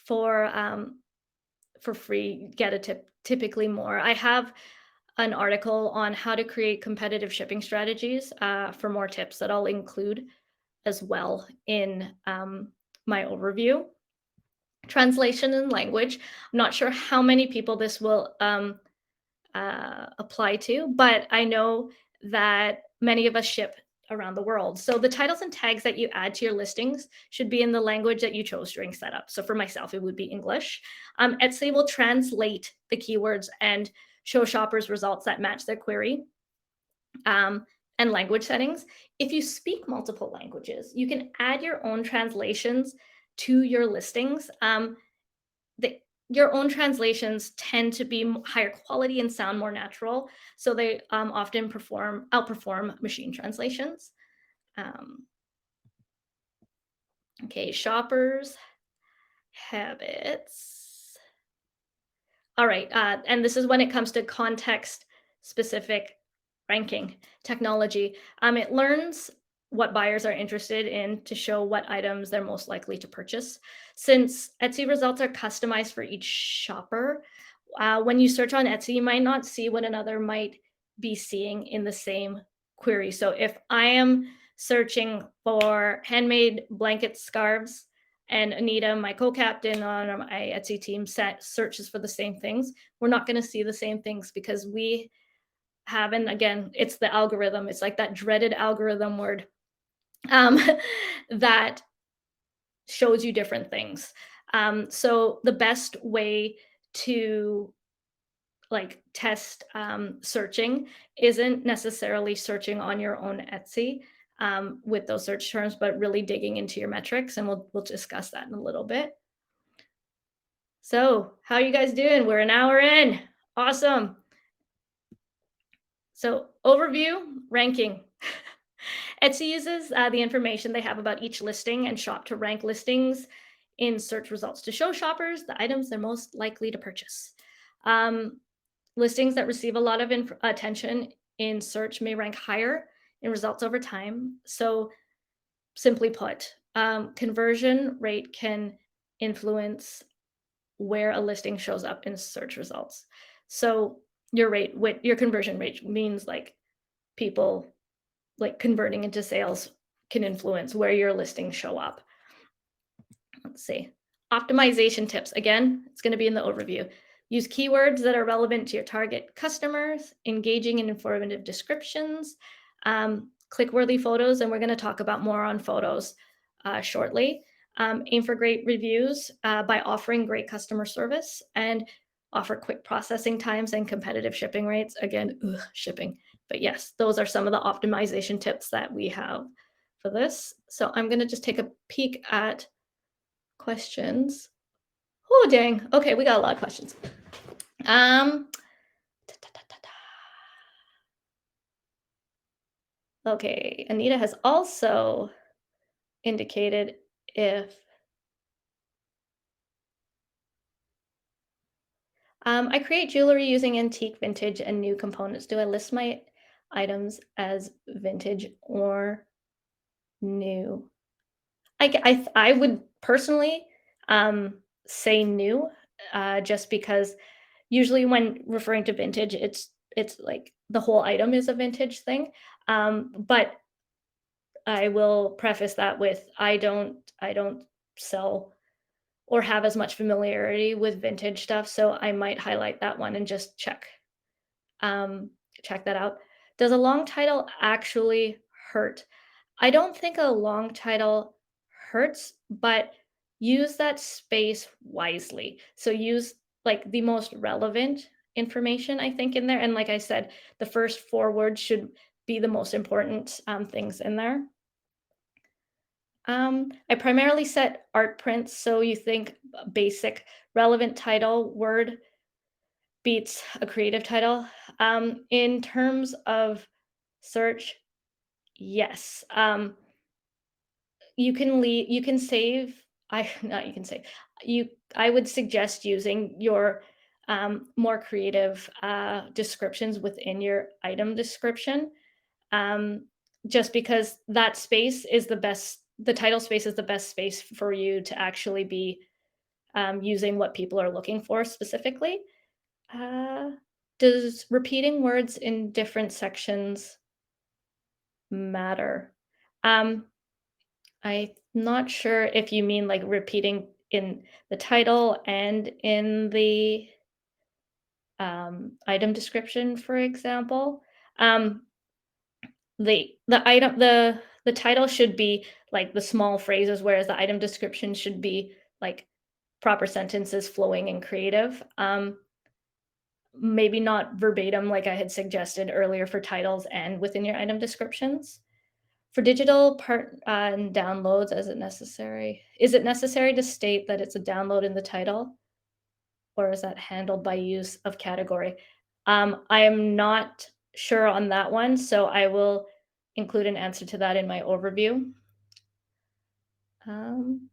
for free get a typically more. I have an article on how to create competitive shipping strategies for more tips that I'll include as well in my overview. Translation and language. I'm not sure how many people this will apply to, but I know that many of us ship around the world. So the titles and tags that you add to your listings should be in the language that you chose during setup. So for myself, it would be English. Etsy will translate the keywords and show shoppers results that match their query. And language settings. If you speak multiple languages, you can add your own translations to your listings. Your own translations tend to be higher quality and sound more natural, so they often outperform machine translations. Um, okay, shoppers habits. All right, and this is when it comes to context specific ranking technology. It learns what buyers are interested in to show what items they're most likely to purchase. Since Etsy results are customized for each shopper, when you search on Etsy, you might not see what another might be seeing in the same query. So if I am searching for handmade blanket scarves and Anita, my co-captain on my Etsy team, searches for the same things, we're not going to see the same things because we have, and again, it's the algorithm. It's like that dreaded algorithm word um, that shows you different things. So the best way to like test searching isn't necessarily searching on your own Etsy with those search terms, but really digging into your metrics, and we'll discuss that in a little bit. So, how are you guys doing? We're an hour in. Awesome. So, overview, ranking. Etsy uses the information they have about each listing and shop to rank listings in search results to show shoppers the items they're most likely to purchase. Listings that receive a lot of attention in search may rank higher in results over time. So, simply put, conversion rate can influence where a listing shows up in search results. So, your conversion rate means like people like converting into sales can influence where your listings show up. Let's see. Optimization tips. Again, it's going to be in the overview. Use keywords that are relevant to your target customers, engaging and informative descriptions, click-worthy photos, and we're going to talk about more on photos shortly. Aim for great reviews by offering great customer service and offer quick processing times and competitive shipping rates. Again, shipping. But yes, those are some of the optimization tips that we have for this. So I'm going to just take a peek at questions. Oh, dang. Okay, we got a lot of questions. Okay, Anita has also indicated if I create jewelry using antique, vintage, and new components. Do I list my items as vintage or new? I would personally, say new, just because usually when referring to vintage, it's like the whole item is a vintage thing. But I will preface that with I don't sell or have as much familiarity with vintage stuff, so I might highlight that one and just um, check that out. Does a long title actually hurt? I don't think a long title hurts, but use that space wisely. So use like the most relevant information, I think, in there. And like I said, the first four words should be the most important things in there. I primarily set art prints, so you think basic, relevant title word beats a creative title. In terms of search, yes. You can save I not you can save. You I would suggest using your more creative descriptions within your item description. Um, just because that space is the title space is the best space for you to actually be using what people are looking for specifically. Uh, does repeating words in different sections matter? Um, I'm not sure if you mean like repeating in the title and in the item description, for example. Um, the title should be like the small phrases, whereas the item description should be like proper sentences, flowing and creative. Maybe not verbatim, like I had suggested earlier for titles and within your item descriptions. For digital part and downloads, is it necessary to state that it's a download in the title, or is that handled by use of category? I am not sure on that one, so I will include an answer to that in my overview. Um,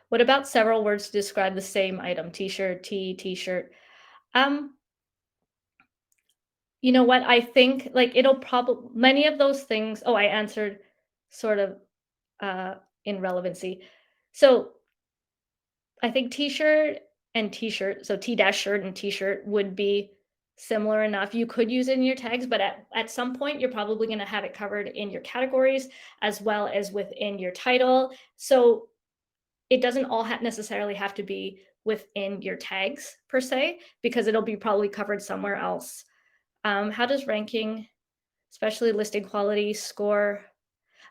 what about several words to describe the same item? T-shirt, T-shirt. Um, you know what? I think like it'll probably many of those things. Oh, I answered sort of uh, in relevancy. So I think t-shirt, so T-dash shirt and t-shirt would be similar enough. You could use it in your tags, but at some point, you're probably going to have it covered in your categories as well as within your title. So it doesn't all necessarily have to be within your tags per se, because it'll be probably covered somewhere else. How does ranking, especially listing quality, score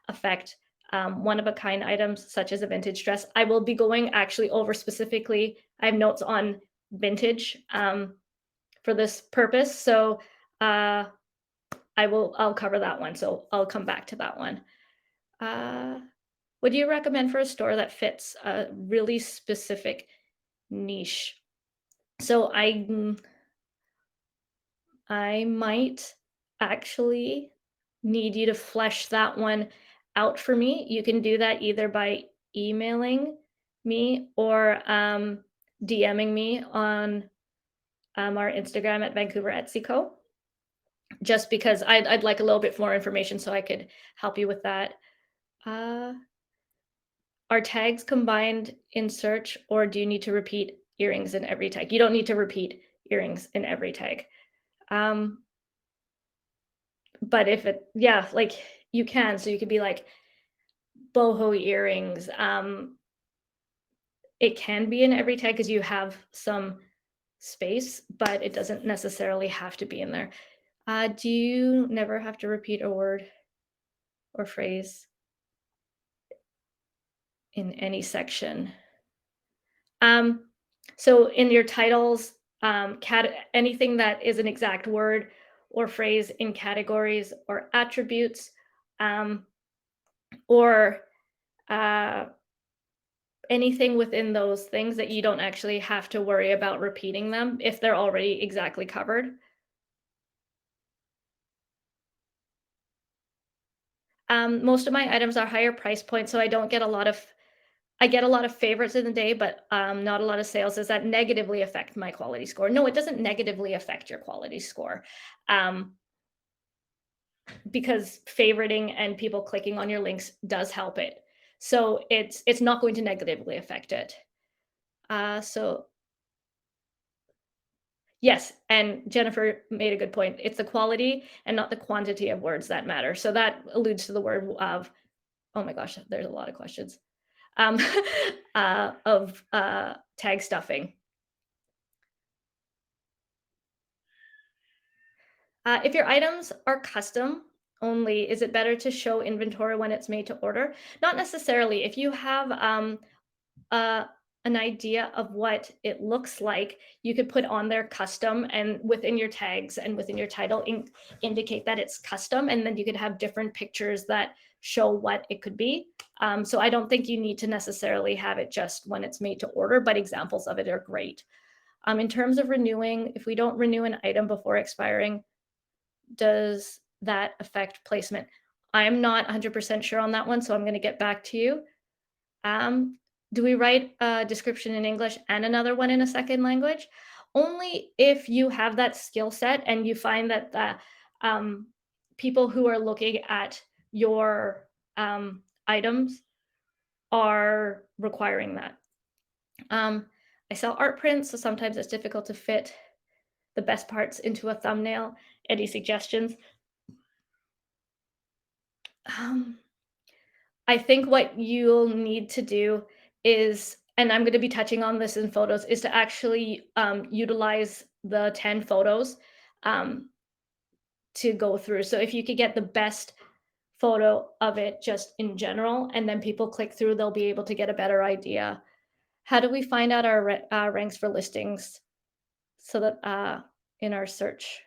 affect one of a kind items such as a vintage dress? I will be going actually over specifically. I have notes on vintage for this purpose, so uh, I'll cover that one. So I'll come back to that one. Uh, would you recommend for a store that fits a really specific niche? So I might actually need you to flesh that one out for me. You can do that either by emailing me or DMing me on our Instagram at Vancouver Etsy Co. Just because I'd like a little bit more information so I could help you with that. Uh, are tags combined in search, or do you need to repeat earrings in every tag? You don't need to repeat earrings in every tag. Um, But if it yeah, like, you can, so you could be like, boho earrings, it can be in every tag because you have some space, but it doesn't necessarily have to be in there. Do you never have to repeat a word or phrase in any section? Um, so in your titles, anything that is an exact word or phrase in categories or attributes, um, or, uh anything within those things that you don't actually have to worry about repeating them if they're already exactly covered. Most of my items are higher price point, so I don't get a lot of I get a lot of favorites in the day, but not a lot of sales. Does that negatively affect my quality score? No, it doesn't negatively affect your quality score. Um, because favoriting and people clicking on your links does help it. So it's not going to negatively affect it. So yes, and Jennifer made a good point. It's the quality and not the quantity of words that matter. So that alludes to the word of, oh my gosh, there's a lot of questions. Um, of tag stuffing. If your items are custom only, is it better to show inventory when it's made to order? Not necessarily. If you have uh, an idea of what it looks like, you could put on there custom and within your tags and within your title indicate that it's custom. And then you could have different pictures that show what it could be. So I don't think you need to necessarily have it just when it's made to order, but examples of it are great. In terms of renewing, if we don't renew an item before expiring, does that affect placement? I'm not 100% sure on that one, so I'm going to get back to you. Um, do we write a description in English and another one in a second language? Only if you have that skill set and you find that the people who are looking at your items are requiring that. Um, I sell art prints, so sometimes it's difficult to fit the best parts into a thumbnail. Any suggestions? Um, I think what you'll need to do is, and I'm going to be touching on this in photos, is to actually utilize the 10 photos um, to go through. So if you could get the best photo of it just in general, and then people click through, they'll be able to get a better idea. How do we find out our ranks for listings so that in our search?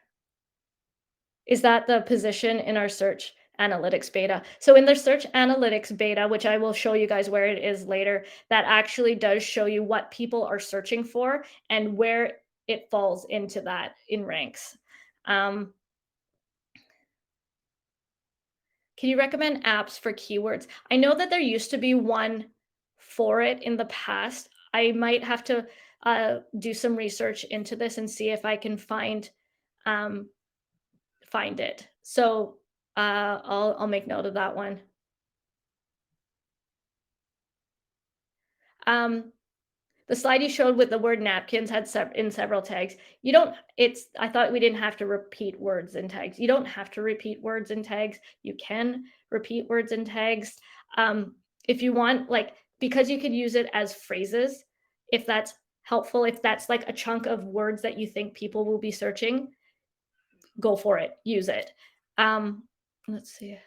Is that the position in our search analytics beta? So in the search analytics beta, which I will show you guys where it is later, that actually does show you what people are searching for and where it falls into that in ranks. Um, can you recommend apps for keywords? I know that there used to be one for it in the past. I might have to do some research into this and see if I can um, find it. So I'll make note of that one. Um, the slide you showed with the word napkins had in several tags. You don't. It's. I thought we didn't have to repeat words in tags. You don't have to repeat words in tags. You can repeat words in tags if you want. Like because you could use it as phrases if that's helpful. If that's like a chunk of words that you think people will be searching, go for it. Use it. Let's see.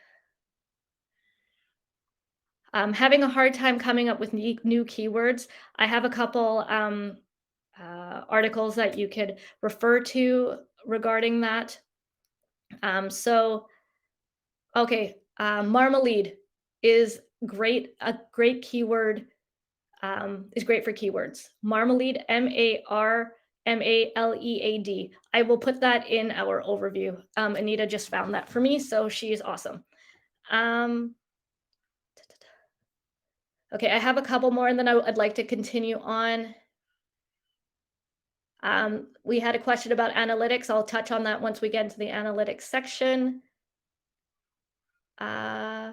Having a hard time coming up with new keywords. I have a couple articles that you could refer to regarding that. So, okay, marmalade is great. A great keyword is great for keywords. Marmalade, Marmalead. I will put that in our overview. Anita just found that for me, so she is awesome. Um, Okay, I have a couple more and then I'd like to continue on. We had a question about analytics. I'll touch on that once we get into the analytics section. Uh,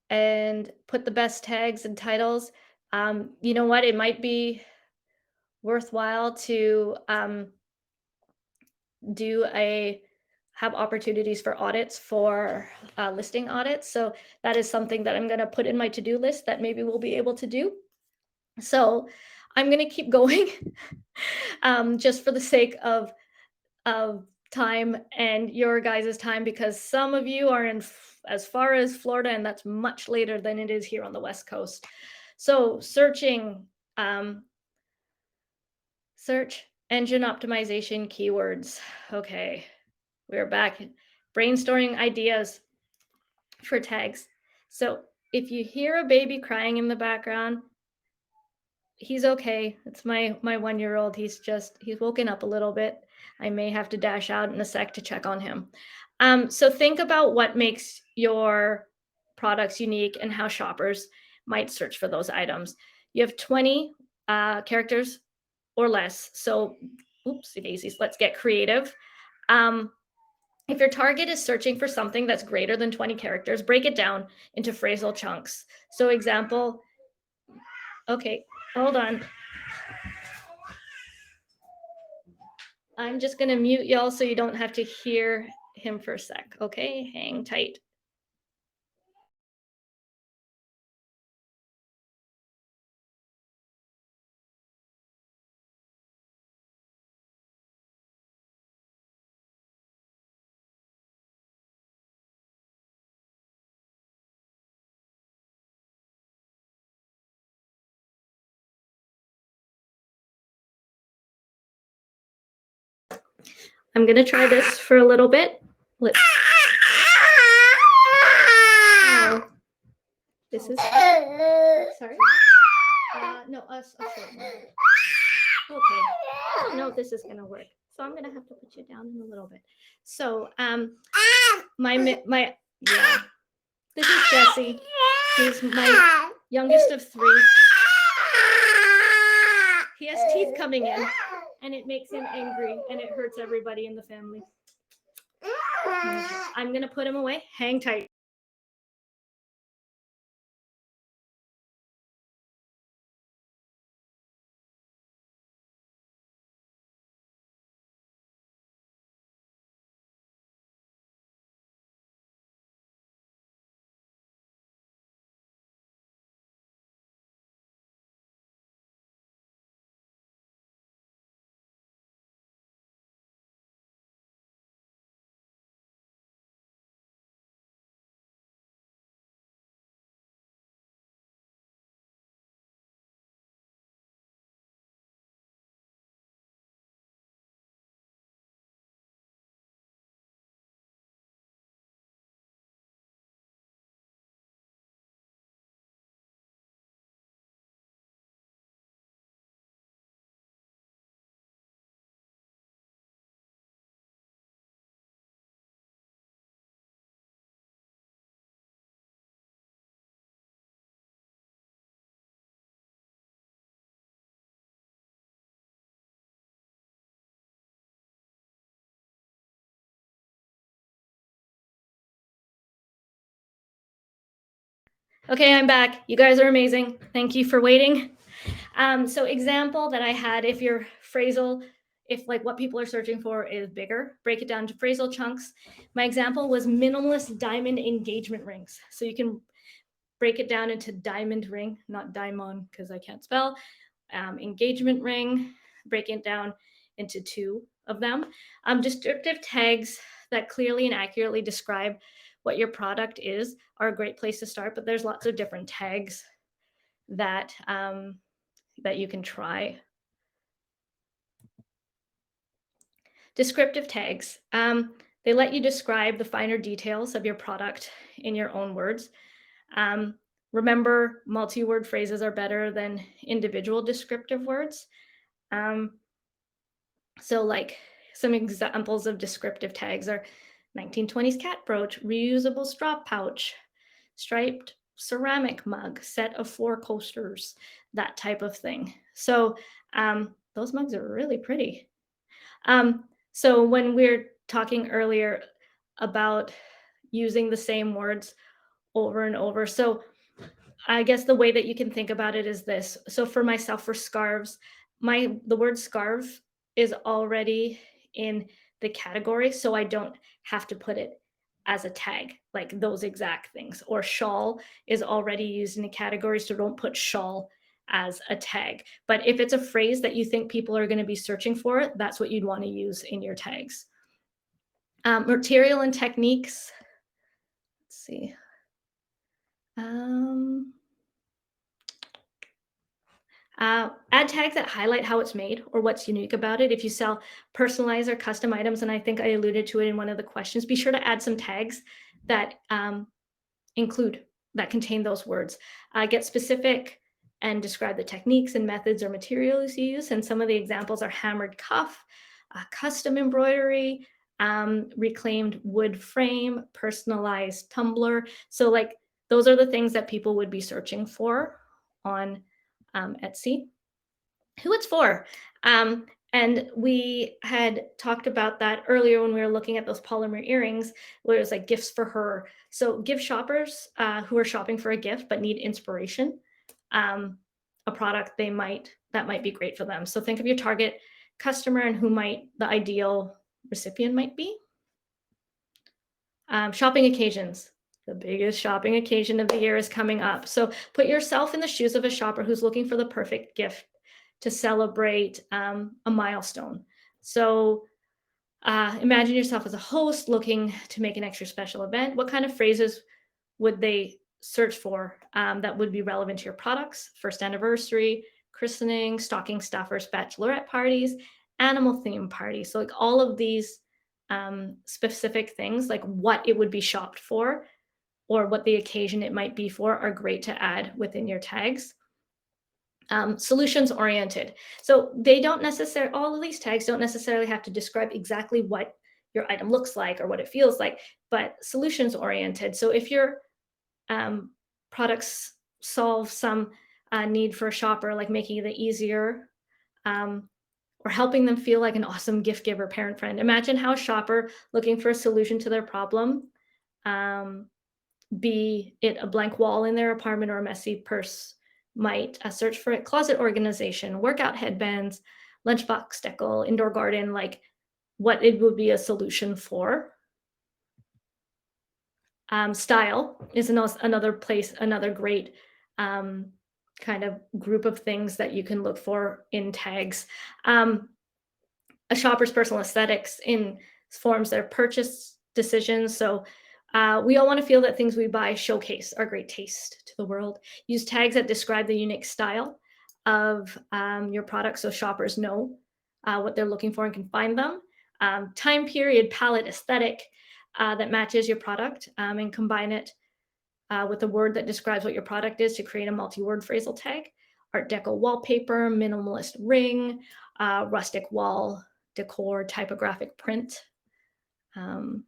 and put the best tags and titles. You know what? It might be worthwhile to do have opportunities for audits for listing audits. So that is something that I'm going to put in my to-do list that maybe we'll be able to do. So I'm going to keep going just for the sake of time and your guys' time because some of you are as far as Florida and that's much later than it is here on the West Coast. So searching, search engine optimization keywords. Okay, we're back brainstorming ideas for tags. So if you hear a baby crying in the background, he's okay. It's my 1-year-old. He's woken up a little bit. I may have to dash out in a sec to check on him. So think about what makes your products unique and how shoppers might search for those items. You have 20 characters or less. So, oopsie daisies, let's get creative. If your target is searching for something that's greater than 20 characters, break it down into phrasal chunks. So, example, okay, hold on. I'm just going to mute y'all so you don't have to hear him for a sec. Okay, hang tight. I'm going to try this for a little bit. Let's. Oh, this is. Sorry. No, a short one. Okay. I don't know if this is going to work. So I'm going to have to put you down in a little bit. So, my, yeah. This is Jesse. He's my youngest of 3. He has teeth coming in, and it makes him angry, and it hurts everybody in the family. I'm going to put him away. Hang tight. Okay, I'm back. You guys are amazing. Thank you for waiting. So example that I had, if your phrasal, if like what people are searching for is bigger, break it down to phrasal chunks. My example was minimalist diamond engagement rings. So you can break it down into diamond ring, not diamond because I can't spell, engagement ring, break it down into 2 of them. Descriptive tags that clearly and accurately describe what your product is are a great place to start, but there's lots of different tags that that you can try. Descriptive tags. They let you describe the finer details of your product in your own words. Remember, multi-word phrases are better than individual descriptive words. So like some examples of descriptive tags are 1920s cat brooch, reusable straw pouch, striped ceramic mug, set of 4 coasters, that type of thing. So those mugs are really pretty. So when we're talking earlier about using the same words over and over, so I guess the way that you can think about it is this. So for myself, for scarves, the word scarf is already in the category, so I don't have to put it as a tag, like those exact things. Or shawl is already used in a category, so don't put shawl as a tag. But if it's a phrase that you think people are going to be searching for, that's what you'd want to use in your tags. Material and techniques. Let's see. Add tags that highlight how it's made or what's unique about it. If you sell personalized or custom items, and I think I alluded to it in one of the questions, be sure to add some tags that that contain those words. Get specific and describe the techniques and methods or materials you use. And some of the examples are hammered cuff, custom embroidery, reclaimed wood frame, personalized tumbler. So like those are the things that people would be searching for on Etsy. Who it's for. And we had talked about that earlier when we were looking at those polymer earrings, where it was like gifts for her. So give shoppers who are shopping for a gift but need inspiration, um, a product that might be great for them. So think of your target customer and who might the ideal recipient might be. Shopping occasions. The biggest shopping occasion of the year is coming up. So put yourself in the shoes of a shopper who's looking for the perfect gift to celebrate a milestone. So imagine yourself as a host looking to make an extra special event. What kind of phrases would they search for that would be relevant to your products? First anniversary, christening, stocking stuffers, bachelorette parties, animal theme parties. So, like all of these specific things, like what it would be shopped for or what the occasion it might be for, are great to add within your tags. Solutions oriented. So they don't necessarily, all of these tags don't necessarily have to describe exactly what your item looks like or what it feels like, but solutions oriented. So if your um, products solve some need for a shopper, like making it easier um, or helping them feel like an awesome gift giver, parent, friend. Imagine how a shopper looking for a solution to their problem, um, be it a blank wall in their apartment or a messy purse, might search for it. Closet organization, workout headbands, lunchbox decal, indoor garden, like what it would be a solution for. Style is another place, another great um, kind of group of things that you can look for in tags. Um, a shopper's personal aesthetics informs their purchase decisions. So we all want to feel that things we buy showcase our great taste to the world. Use tags that describe the unique style of your product so shoppers know what they're looking for and can find them. Time period, palette, aesthetic that matches your product, and combine it with a word that describes what your product is to create a multi-word phrasal tag. Art Deco wallpaper, minimalist ring, rustic wall decor, typographic print. Um,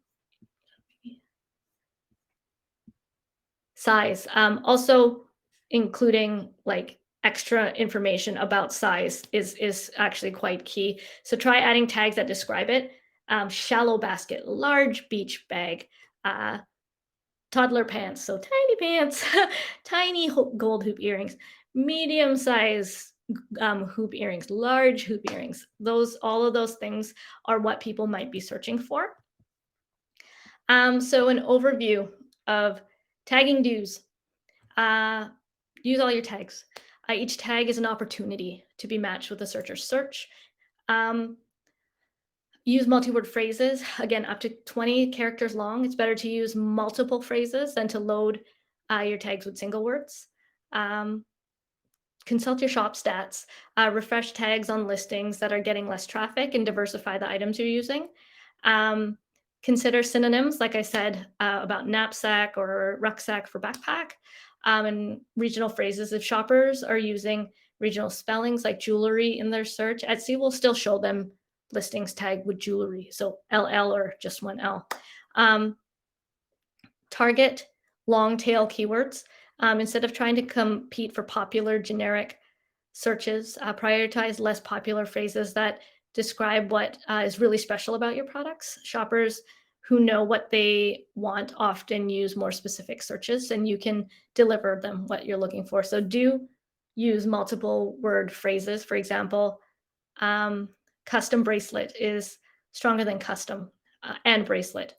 Size, also including like extra information about size is actually quite key. So try adding tags that describe it. Shallow basket, large beach bag, uh, toddler pants, so tiny pants, tiny gold hoop earrings, medium size hoop earrings, large hoop earrings. Those all of those things are what people might be searching for. So an overview of tagging do's. Uh, use all your tags. Each tag is an opportunity to be matched with a searcher's search. Um, use multi-word phrases, again, up to 20 characters long. It's better to use multiple phrases than to load your tags with single words. Um, consult your shop stats. Refresh tags on listings that are getting less traffic and diversify the items you're using. Um, consider synonyms, like I said, about knapsack or rucksack for backpack, and regional phrases. If shoppers are using regional spellings like jewelry in their search, Etsy will still show them listings tagged with jewelry, so LL or just one L. Um, target long tail keywords. Instead of trying to compete for popular generic searches, prioritize less popular phrases that describe what is really special about your products. Shoppers who know what they want often use more specific searches, and you can deliver them what you're looking for. So do use multiple word phrases. For example, um, custom bracelet is stronger than custom and bracelet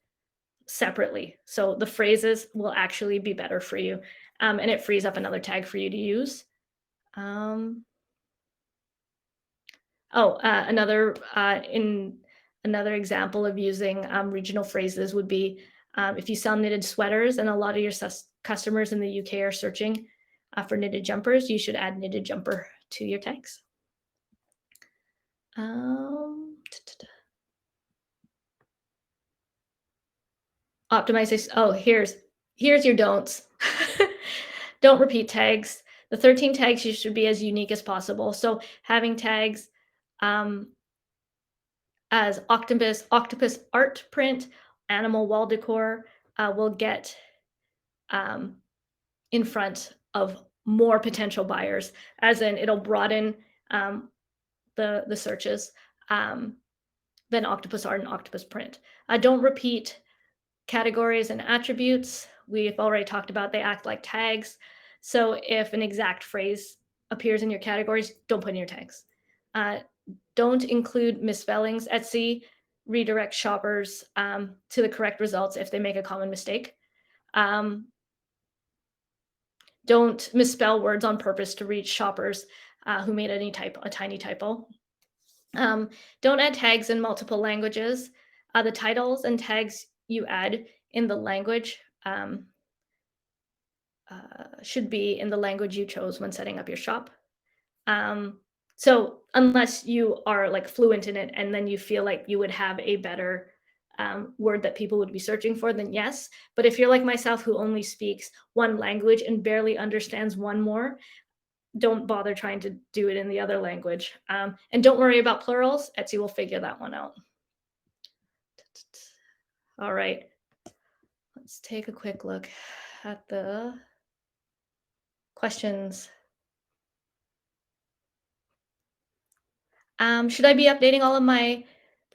separately. So the phrases will actually be better for you, and it frees up another tag for you to use. Um, another example of using regional phrases would be if you sell knitted sweaters and a lot of your customers in the UK are searching for knitted jumpers, you should add knitted jumper to your tags. Optimization. Oh, here's your don'ts. Don't repeat tags. The 13 tags you should be as unique as possible. So having tags um, as octopus art print, animal wall decor will get um, in front of more potential buyers, as in it'll broaden um, the searches um, than octopus art and octopus print. Don't repeat categories and attributes. We've already talked about they act like tags. So if an exact phrase appears in your categories, don't put in your tags. Uh, don't include misspellings. Etsy redirect shoppers to the correct results if they make a common mistake. Um, don't misspell words on purpose to reach shoppers who made a tiny typo. Um, don't add tags in multiple languages. The titles and tags you add in the language should be in the language you chose when setting up your shop. Um, so unless you are like fluent in it and then you feel like you would have a better word that people would be searching for, then yes. But if you're like myself who only speaks one language and barely understands one more, don't bother trying to do it in the other language. And don't worry about plurals. Etsy will figure that one out. All right. Let's take a quick look at the questions. Should I be updating all of my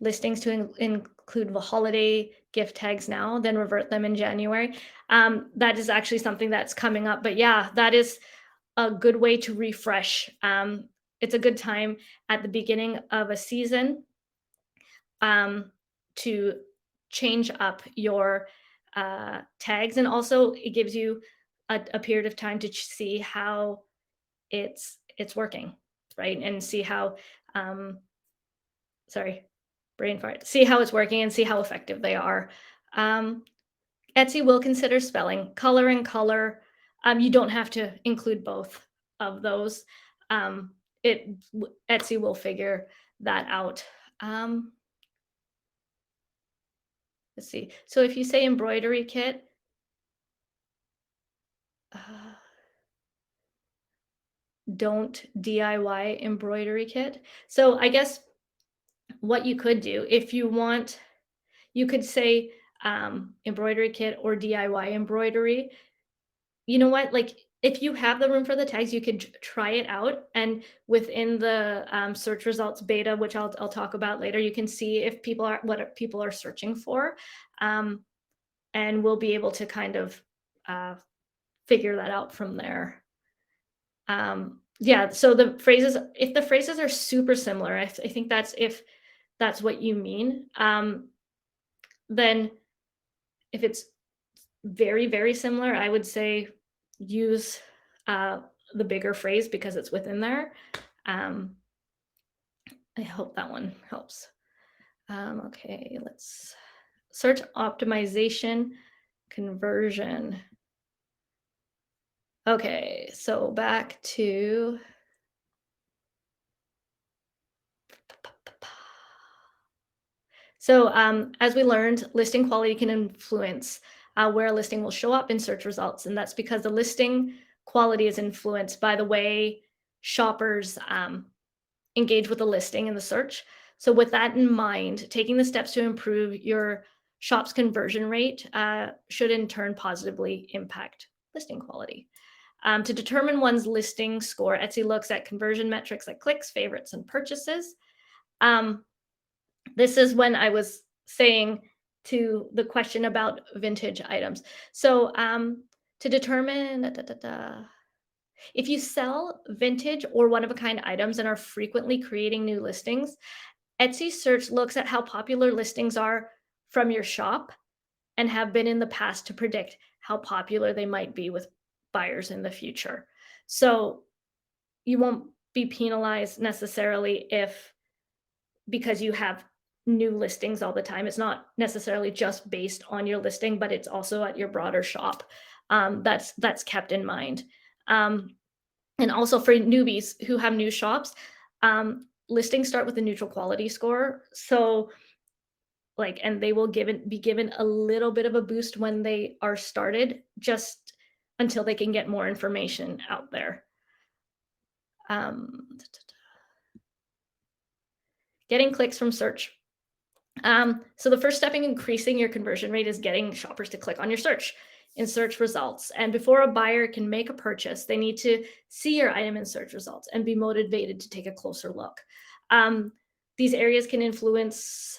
listings to include the holiday gift tags now, then revert them in January? That is actually something that's coming up. But yeah, that is a good way to refresh. It's a good time at the beginning of a season to change up your tags. And also, it gives you a period of time to see how it's working, right? And see how um, sorry, brain fart. See how it's working and see how effective they are. Um, Etsy will consider spelling, color and color. You don't have to include both of those. Um, Etsy will figure that out. Um, let's see. So if you say embroidery kit, uh, don't DIY embroidery kit. So I guess what you could do if you want, you could say embroidery kit or DIY embroidery. You know what? Like, if you have the room for the tags, you could try it out, and within the search results beta, which I'll talk about later, you can see if people are searching for, um, and we'll be able to kind of uh, figure that out from there. Yeah. So if the phrases are super similar, I think that's if that's what you mean. Then if it's very, very similar, I would say use uh, the bigger phrase because it's within there. Um, I hope that one helps. Okay, let's search optimization conversion. Okay, so back to as we learned, listing quality can influence where a listing will show up in search results. And that's because the listing quality is influenced by the way shoppers engage with the listing in the search. So, with that in mind, taking the steps to improve your shop's conversion rate should in turn positively impact listing quality. To determine one's listing score, Etsy looks at conversion metrics like clicks, favorites, and purchases. Um, this is when I was saying to the question about vintage items. So to determine if you sell vintage or one of a kind items and are frequently creating new listings, Etsy search looks at how popular listings are from your shop and have been in the past to predict how popular they might be with buyers in the future. So you won't be penalized necessarily if because you have new listings all the time. It's not necessarily just based on your listing, but it's also at your broader shop. That's kept in mind. Um, and also for newbies who have new shops, listings start with a neutral quality score. So like, and they will be given a little bit of a boost when they are started, just until they can get more information out there. Um, Getting clicks from search. So the first step in increasing your conversion rate is getting shoppers to click on your search. in search results. And before a buyer can make a purchase, they need to see your item in search results and be motivated to take a closer look. Um, these areas can influence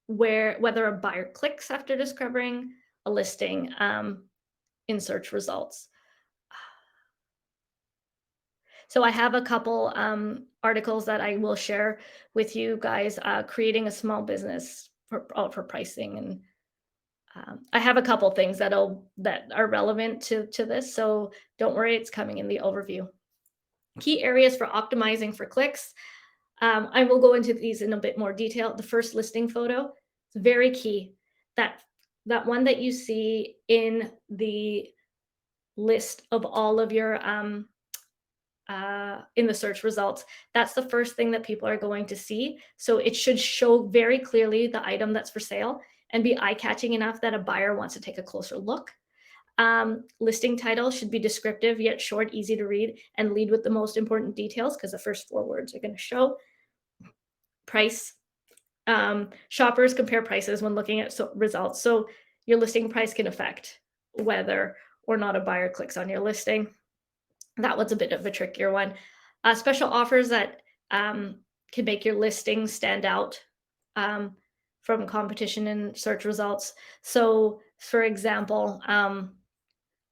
whether a buyer clicks after discovering a listing in search results. So I have a couple articles that I will share with you guys, creating a small business for pricing, and I have a couple things that are relevant to this. So don't worry, it's coming in the overview. Key areas for optimizing for clicks. I will go into these in a bit more detail. The first listing photo is very key. That that one that you see in the list of all of your in the search results, that's the first thing that people are going to see. So it should show very clearly the item that's for sale and be eye-catching enough that a buyer wants to take a closer look. Listing title should be descriptive yet short, easy to read, and lead with the most important details because the first 4 words are going to show. Price. Shoppers compare prices when looking at results. So your listing price can affect whether or not a buyer clicks on your listing. That one's a bit of a trickier one. Special offers that can make your listing stand out from competition and search results. So, for example,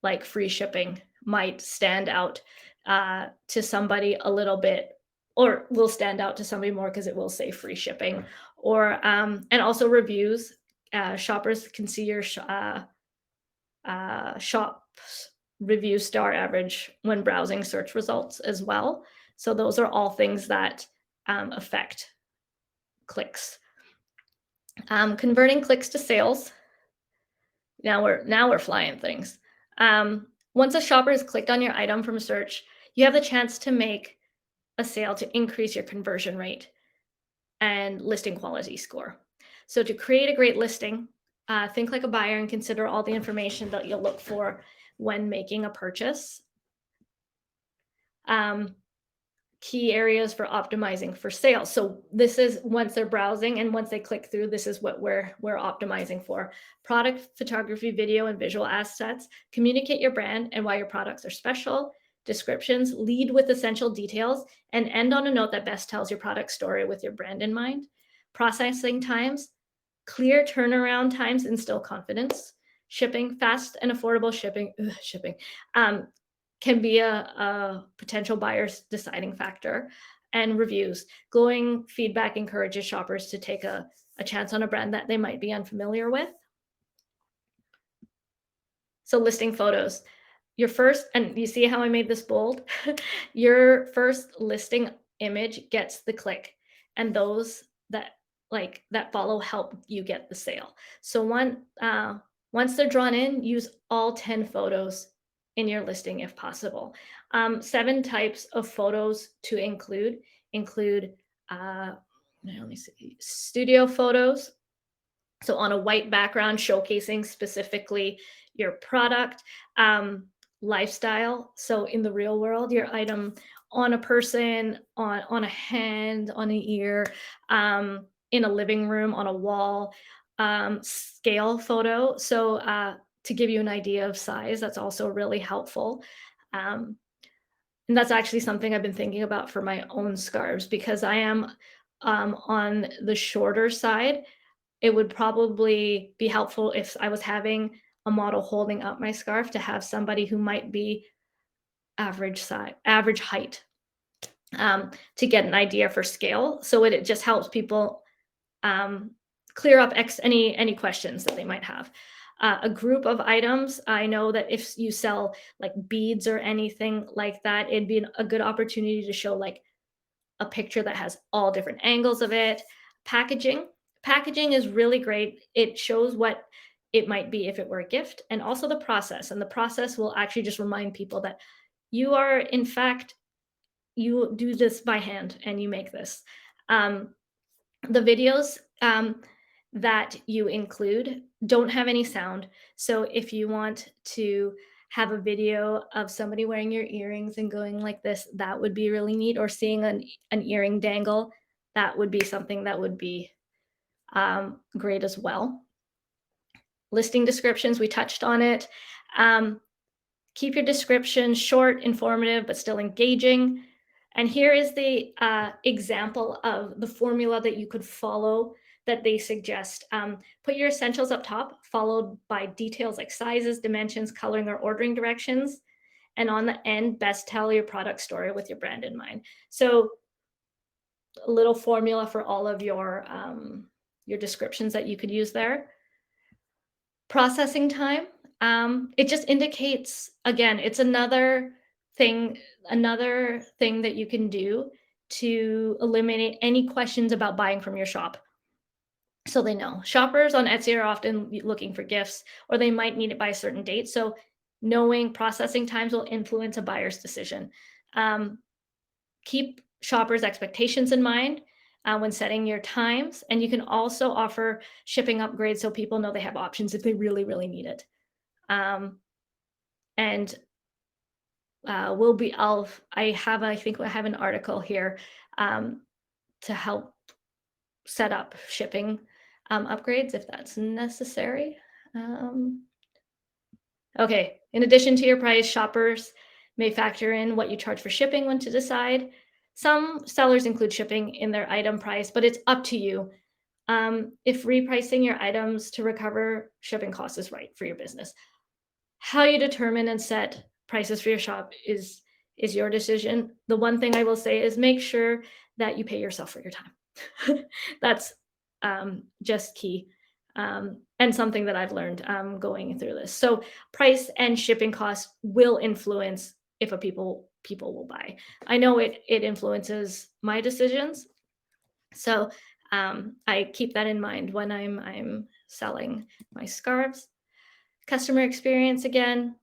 like free shipping might stand out to somebody a little bit, or will stand out to somebody more because it will say free shipping. Or and also reviews. Shoppers can see your shop's review star average when browsing search results as well. So those are all things that affect clicks. Converting clicks to sales. Now we're flying things. Once a shopper has clicked on your item from a search, you have the chance to make a sale to increase your conversion rate and listing quality score. So to create a great listing, think like a buyer and consider all the information that you'll look for when making a purchase. Key areas for optimizing for sales. So this is once they're browsing and once they click through, this is what we're optimizing for. Product photography, video, and visual assets. Communicate your brand and why your products are special. Descriptions, lead with essential details, and end on a note that best tells your product story with your brand in mind. Processing times, clear turnaround times, instill confidence. Shipping, fast and affordable shipping. Can be a potential buyer's deciding factor. And reviews, glowing feedback encourages shoppers to take a chance on a brand that they might be unfamiliar with. So listing photos. Your first, and you see how I made this bold? Your first listing image gets the click, and those that follow help you get the sale. So once they're drawn in, use all 10 photos in your listing if possible. 7 types of photos to include let me see, studio photos. So on a white background showcasing specifically your product. Lifestyle. So in the real world, your item on a person, on a hand, on an ear, in a living room, on a wall. Scale photo. So to give you an idea of size, that's also really helpful. Um, and that's actually something I've been thinking about for my own scarves because I am on the shorter side. It would probably be helpful if I was having a model holding up my scarf to have somebody who might be average height, to get an idea for scale. So it just helps people clear up any questions that they might have. A group of items. I know that if you sell like beads or anything like that, it'd be a good opportunity to show like a picture that has all different angles of it. Packaging. Packaging is really great. It shows what it might be if it were a gift, and also the process. And the process will actually just remind people that you are, in fact, you do this by hand and you make this. The videos that you include don't have any sound. So if you want to have a video of somebody wearing your earrings and going like this, that would be really neat. Or seeing an earring dangle, that would be something that would be great as well. Listing descriptions, we touched on it. Um, Keep your description short, informative, but still engaging. And here is the example of the formula that you could follow that they suggest. Put your essentials up top, followed by details like sizes, dimensions, coloring, or ordering directions. And on the end, best tell your product story with your brand in mind. So a little formula for all of your descriptions that you could use there. Processing time, it just indicates, again, it's another thing that you can do to eliminate any questions about buying from your shop. So they know. Shoppers on Etsy are often looking for gifts, or they might need it by a certain date. So knowing processing times will influence a buyer's decision. Um, Keep shoppers' expectations in mind when setting your times, and you can also offer shipping upgrades so people know they have options if they really, really need it. Um, and we'll be. I think I have an article here um, to help set up shipping upgrades if that's necessary. Um, okay. In addition to your price, shoppers may factor in what you charge for shipping when to decide. Some sellers include shipping in their item price, but it's up to you if repricing your items to recover shipping costs is right for your business. How you determine and set prices for your shop is your decision. The one thing I will say is make sure that you pay yourself for your time. That's just key, and something that I've learned going through this. So price and shipping costs will influence if a people will buy. I know it influences my decisions, so I keep that in mind when I'm selling my scarves. Customer experience again,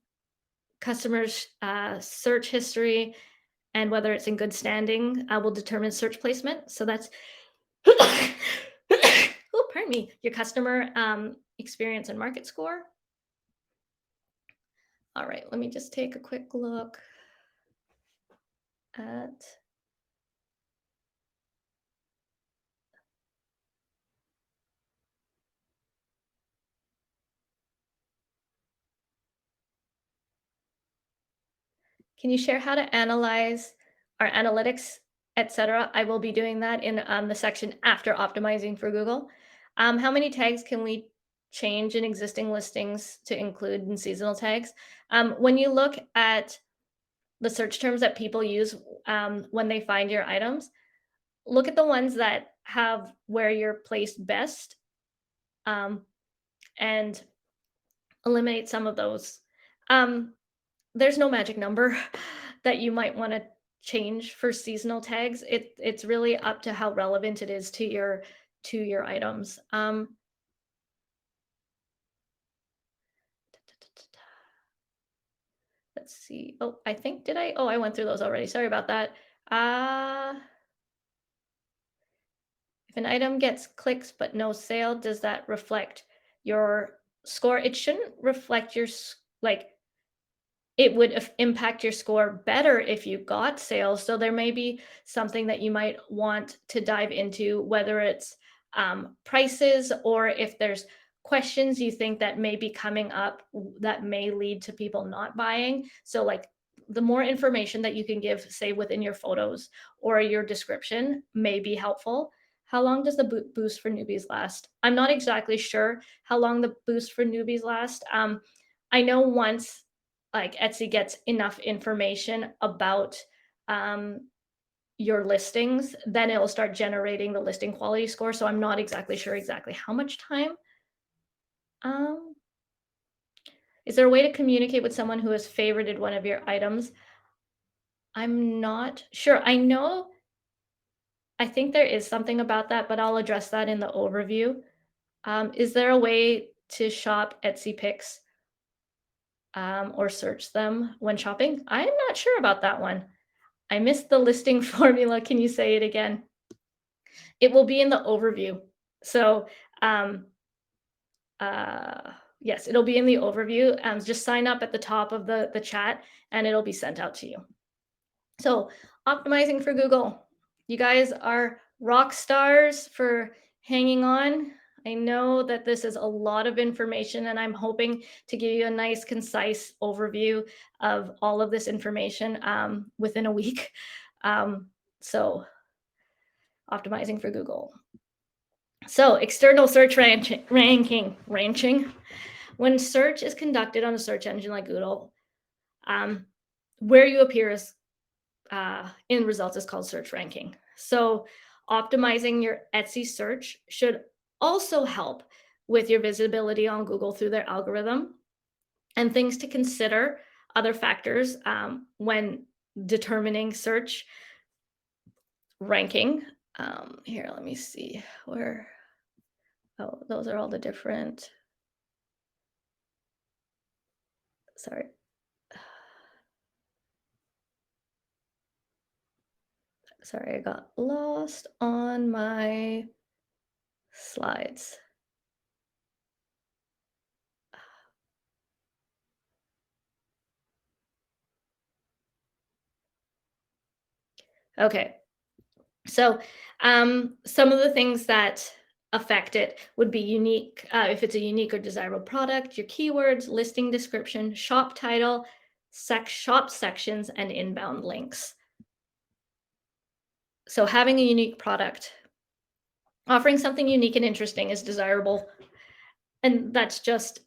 customers' search history, and whether it's in good standing will determine search placement. So that's oh, pardon me, your customer experience and market score. All right, let me just take a quick look at. Can you share how to analyze our analytics, etc.? I will be doing that in the section after optimizing for Google. How many tags can we change in existing listings to include in seasonal tags? When you look at the search terms that people use when they find your items, look at the ones that have where you're placed best um, and eliminate some of those. Um, There's no magic number that you might wanna change for seasonal tags. It's really up to how relevant it is to your items. Let's see. Oh, I think did I? Oh, I went through those already. Sorry about that. Uh, if an item gets clicks but no sale, does that reflect your score? It shouldn't reflect your like it would impact your score better if you got sales. So there may be something that you might want to dive into, whether it's prices or if there's questions you think that may be coming up that may lead to people not buying. So, like the more information that you can give, say within your photos or your description, may be helpful. How long does the boost for newbies last? I'm not exactly sure how long the boost for newbies last. I know once like Etsy gets enough information about um, your listings, then it will start generating the listing quality score. So I'm not exactly sure exactly how much time. Um, is there a way to communicate with someone who has favorited one of your items? I'm not sure. I think there is something about that, but I'll address that in the overview. Is there a way to shop Etsy picks or search them when shopping? I'm not sure about that one. I missed the listing formula. Can you say it again? It will be in the overview. So, um, yes, it'll be in the overview. Just sign up at the top of the chat, and it'll be sent out to you. So, optimizing for Google. You guys are rock stars for hanging on. I know that this is a lot of information, and I'm hoping to give you a nice, concise overview of all of this information within a week. Um, so, optimizing for Google. So, external search ranking. When search is conducted on a search engine like Google, um, where you appear is in results is called search ranking. So, optimizing your Etsy search should also help with your visibility on Google through their algorithm. And things to consider, other factors when determining search ranking. Here, let me see where. Oh, those are all the different. Sorry. Sorry, I got lost on my slides. Okay. So, some of the things that affect it would be unique, if it's a unique or desirable product, your keywords, listing description, shop title, shop sections, and inbound links. So, having a unique product, offering something unique and interesting is desirable, and that's just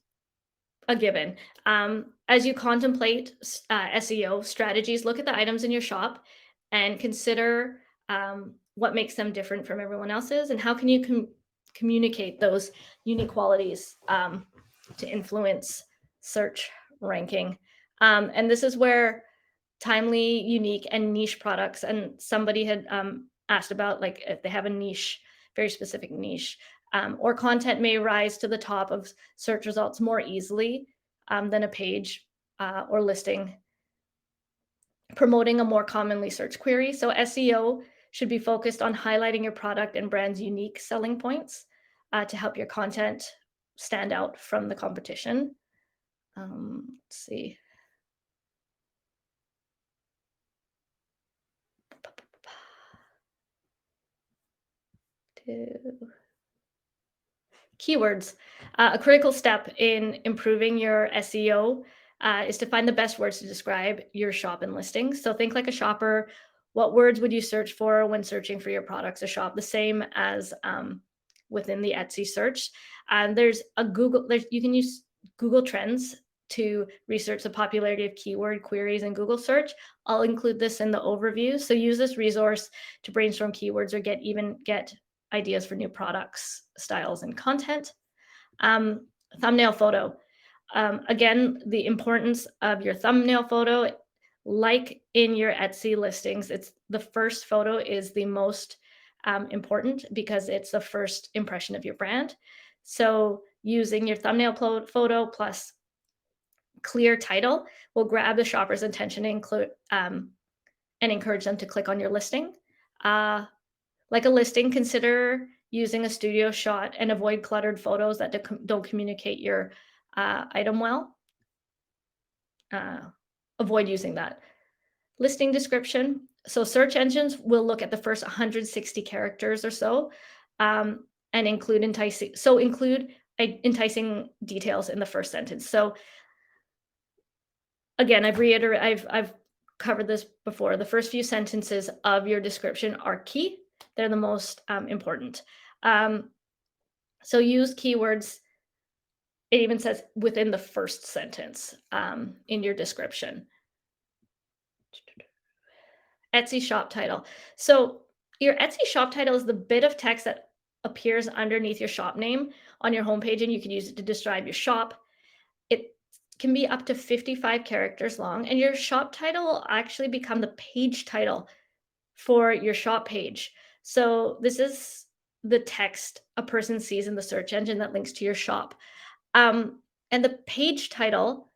a given. As you contemplate SEO strategies, look at the items in your shop and consider what makes them different from everyone else's, and how can you communicate those unique qualities to influence search ranking. And this is where timely, unique, and niche products. And somebody had asked about like if they have a niche, very specific niche, or content may rise to the top of search results more easily than a page or listing promoting a more commonly searched query. So SEO should be focused on highlighting your product and brand's unique selling points to help your content stand out from the competition. Let's see. Keywords. A critical step in improving your SEO is to find the best words to describe your shop and listings. So think like a shopper. What words would you search for when searching for your products or shop? The same as within the Etsy search. And there's a Google. You can use Google Trends to research the popularity of keyword queries in Google search. I'll include this in the overview. So use this resource to brainstorm keywords or get ideas for new products, styles, and content. Um, Thumbnail photo. Again, the importance of your thumbnail photo, like in your Etsy listings, it's the first photo is the most important because it's the first impression of your brand. So using your thumbnail photo plus clear title will grab the shopper's attention and encourage them to click on your listing. Like a listing, consider using a studio shot and avoid cluttered photos that don't communicate your item well. Avoid using that. Listing description. So search engines will look at the first 160 characters or so and include enticing details in the first sentence. So again, I've covered this before. The first few sentences of your description are key. They're the most important. So use keywords. It even says within the first sentence in your description. Etsy shop title. So your Etsy shop title is the bit of text that appears underneath your shop name on your homepage, and you can use it to describe your shop. It can be up to 55 characters long, and your shop title will actually become the page title for your shop page. So this is the text a person sees in the search engine that links to your shop. And the page title,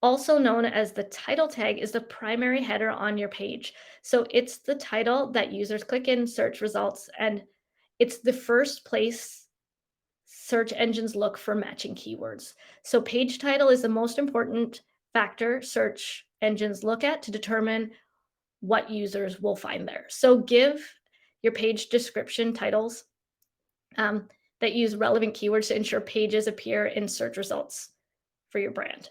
also known as the title tag, is the primary header on your page. So it's the title that users click in search results, and it's the first place search engines look for matching keywords. So page title is the most important factor search engines look at to determine what users will find there. So give your page description titles that use relevant keywords to ensure pages appear in search results for your brand.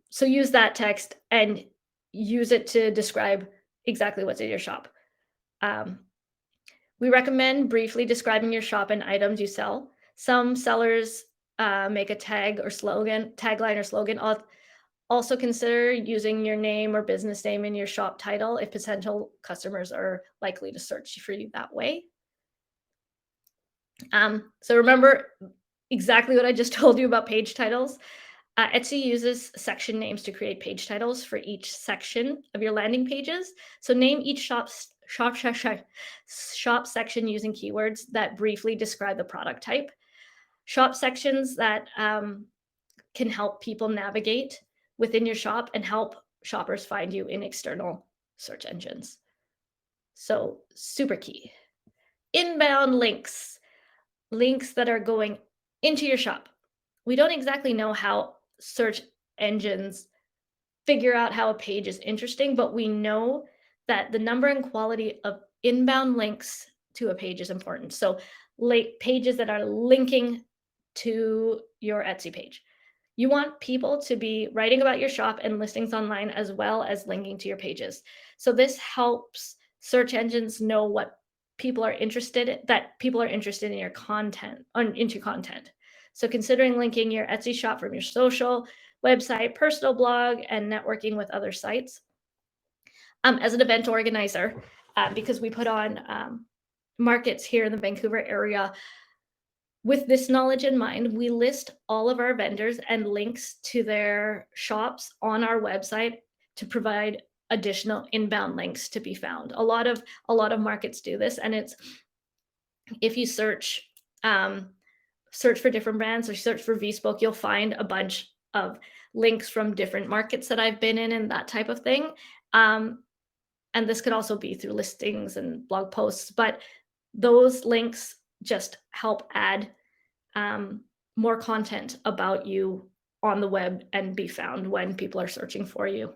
So use that text and use it to describe exactly what's in your shop. Um, we recommend briefly describing your shop and items you sell. Some sellers make a tagline or slogan. Also consider using your name or business name in your shop title if potential customers are likely to search for you that way. So remember exactly what I just told you about page titles. Etsy uses section names to create page titles for each section of your landing pages. So name each shop section using keywords that briefly describe the product type. Shop sections that can help people navigate within your shop and help shoppers find you in external search engines. So super key. Inbound links that are going into your shop. We don't exactly know how search engines figure out how a page is interesting, but we know that the number and quality of inbound links to a page is important. So, pages that are linking to your Etsy page. You want people to be writing about your shop and listings online as well as linking to your pages. So this helps search engines know what people are interested in your content into content. So considering linking your Etsy shop from your social, website, personal blog, and networking with other sites. As an event organizer, because we put on markets here in the Vancouver area, with this knowledge in mind, we list all of our vendors and links to their shops on our website to provide additional inbound links to be found. A lot of markets do this, and it's if you search for different brands or search for Vspoke, you'll find a bunch of links from different markets that I've been in and that type of thing. Um, and this could also be through listings and blog posts, but those links just help add um, more content about you on the web and be found when people are searching for you.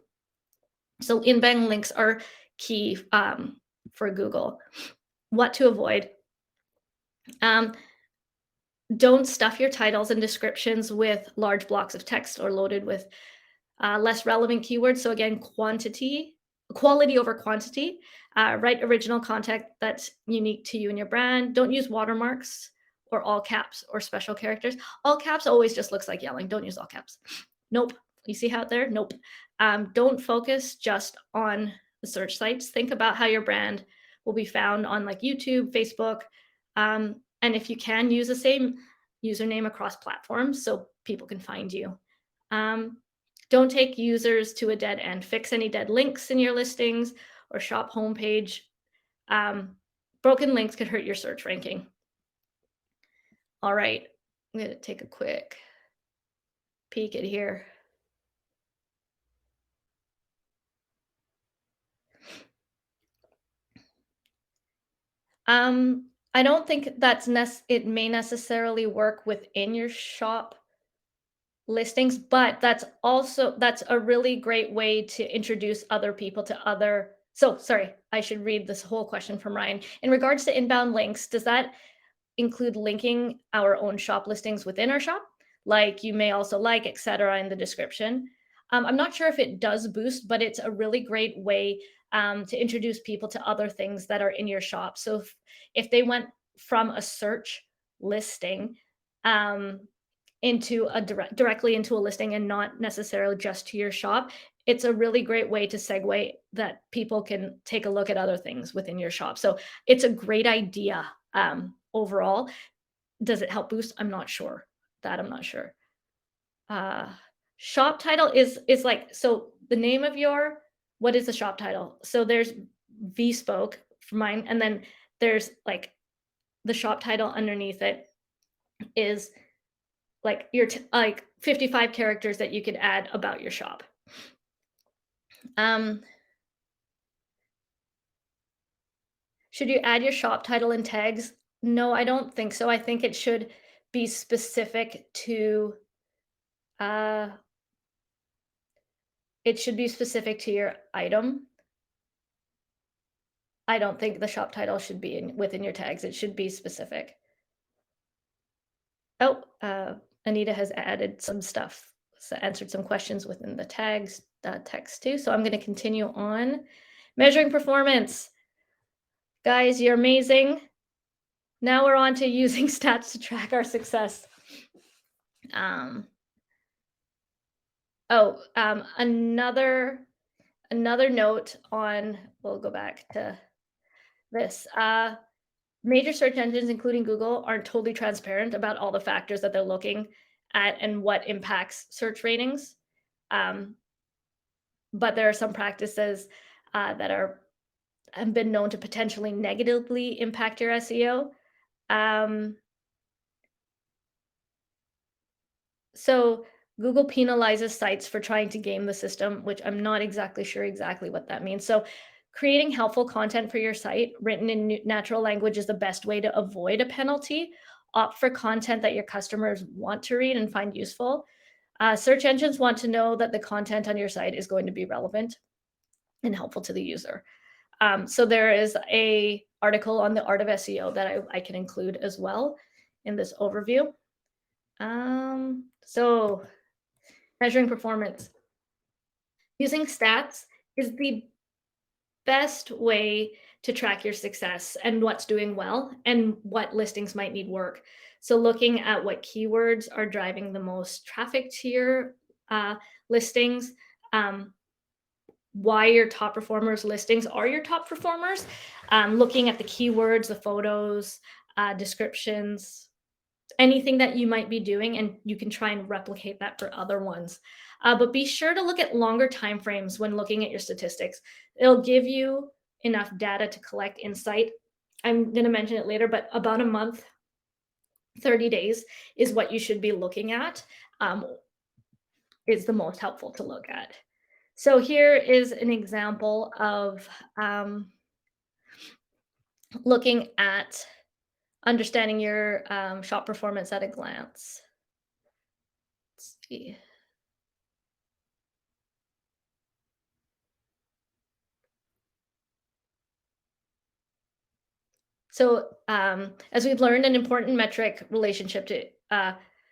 So inbound links are key for Google. What to avoid? Um, don't stuff your titles and descriptions with large blocks of text or loaded with less relevant keywords. So again, quality over quantity. Write original content that's unique to you and your brand. Don't use watermarks or all caps or special characters. All caps always just looks like yelling. Don't use all caps. Nope. You see how there? Nope. Don't focus just on the search sites. Think about how your brand will be found on like YouTube, Facebook, and if you can, use the same username across platforms so people can find you. Um, don't take users to a dead end. Fix any dead links in your listings or shop homepage. Broken links could hurt your search ranking. All right, I'm going to take a quick peek at here. I don't think it may necessarily work within your shop listings, but that's a really great way to introduce other people to other. So sorry, I should read this whole question from Ryan. In regards to inbound links, does that include linking our own shop listings within our shop? Like you may also like, etc. in the description. I'm not sure if it does boost, but it's a really great way to introduce people to other things that are in your shop. So if they went from a search listing um, into directly into a listing and not necessarily just to your shop, it's a really great way to segue that people can take a look at other things within your shop. So it's a great idea overall. Does it help boost? I'm not sure. I'm not sure. Uh, Shop title is like, so the name of your, what is the shop title? So there's Vspoke for mine, and then there's like the shop title underneath it is like like 55 characters that you could add about your shop. Um, should you add your shop title and tags? No, I don't think so. I think it should be specific to uh, your item. I don't think the shop title should be within your tags. It should be specific. Oh, Anita has added some stuff, answered some questions within the tags text too. So I'm going to continue on. Measuring performance. Guys, you're amazing. Now we're on to using stats to track our success. Um, another note on, we'll go back to this. Major search engines, including Google, aren't totally transparent about all the factors that they're looking at and what impacts search ratings. Um, but there are some practices that have been known to potentially negatively impact your SEO. Um, so Google penalizes sites for trying to game the system, which I'm not exactly sure exactly what that means. So creating helpful content for your site written in natural language is the best way to avoid a penalty. Opt for content that your customers want to read and find useful. Search engines want to know that the content on your site is going to be relevant and helpful to the user. So there is a article on the art of SEO that I can include as well in this overview. So measuring performance. Using stats is the best way to track your success and what's doing well and what listings might need work. So looking at what keywords are driving the most traffic to your listings, um, why your top performers listings are your top performers, looking at the keywords, the photos, descriptions, anything that you might be doing, and you can try and replicate that for other ones. But be sure to look at longer time frames when looking at your statistics. It'll give you enough data to collect insight. I'm going to mention it later, but about a month, 30 days is what you should be looking at, um, is the most helpful to look at. So here is an example of looking at understanding your shop performance at a glance. Let's see. So, as we've learned, an important metric relationship to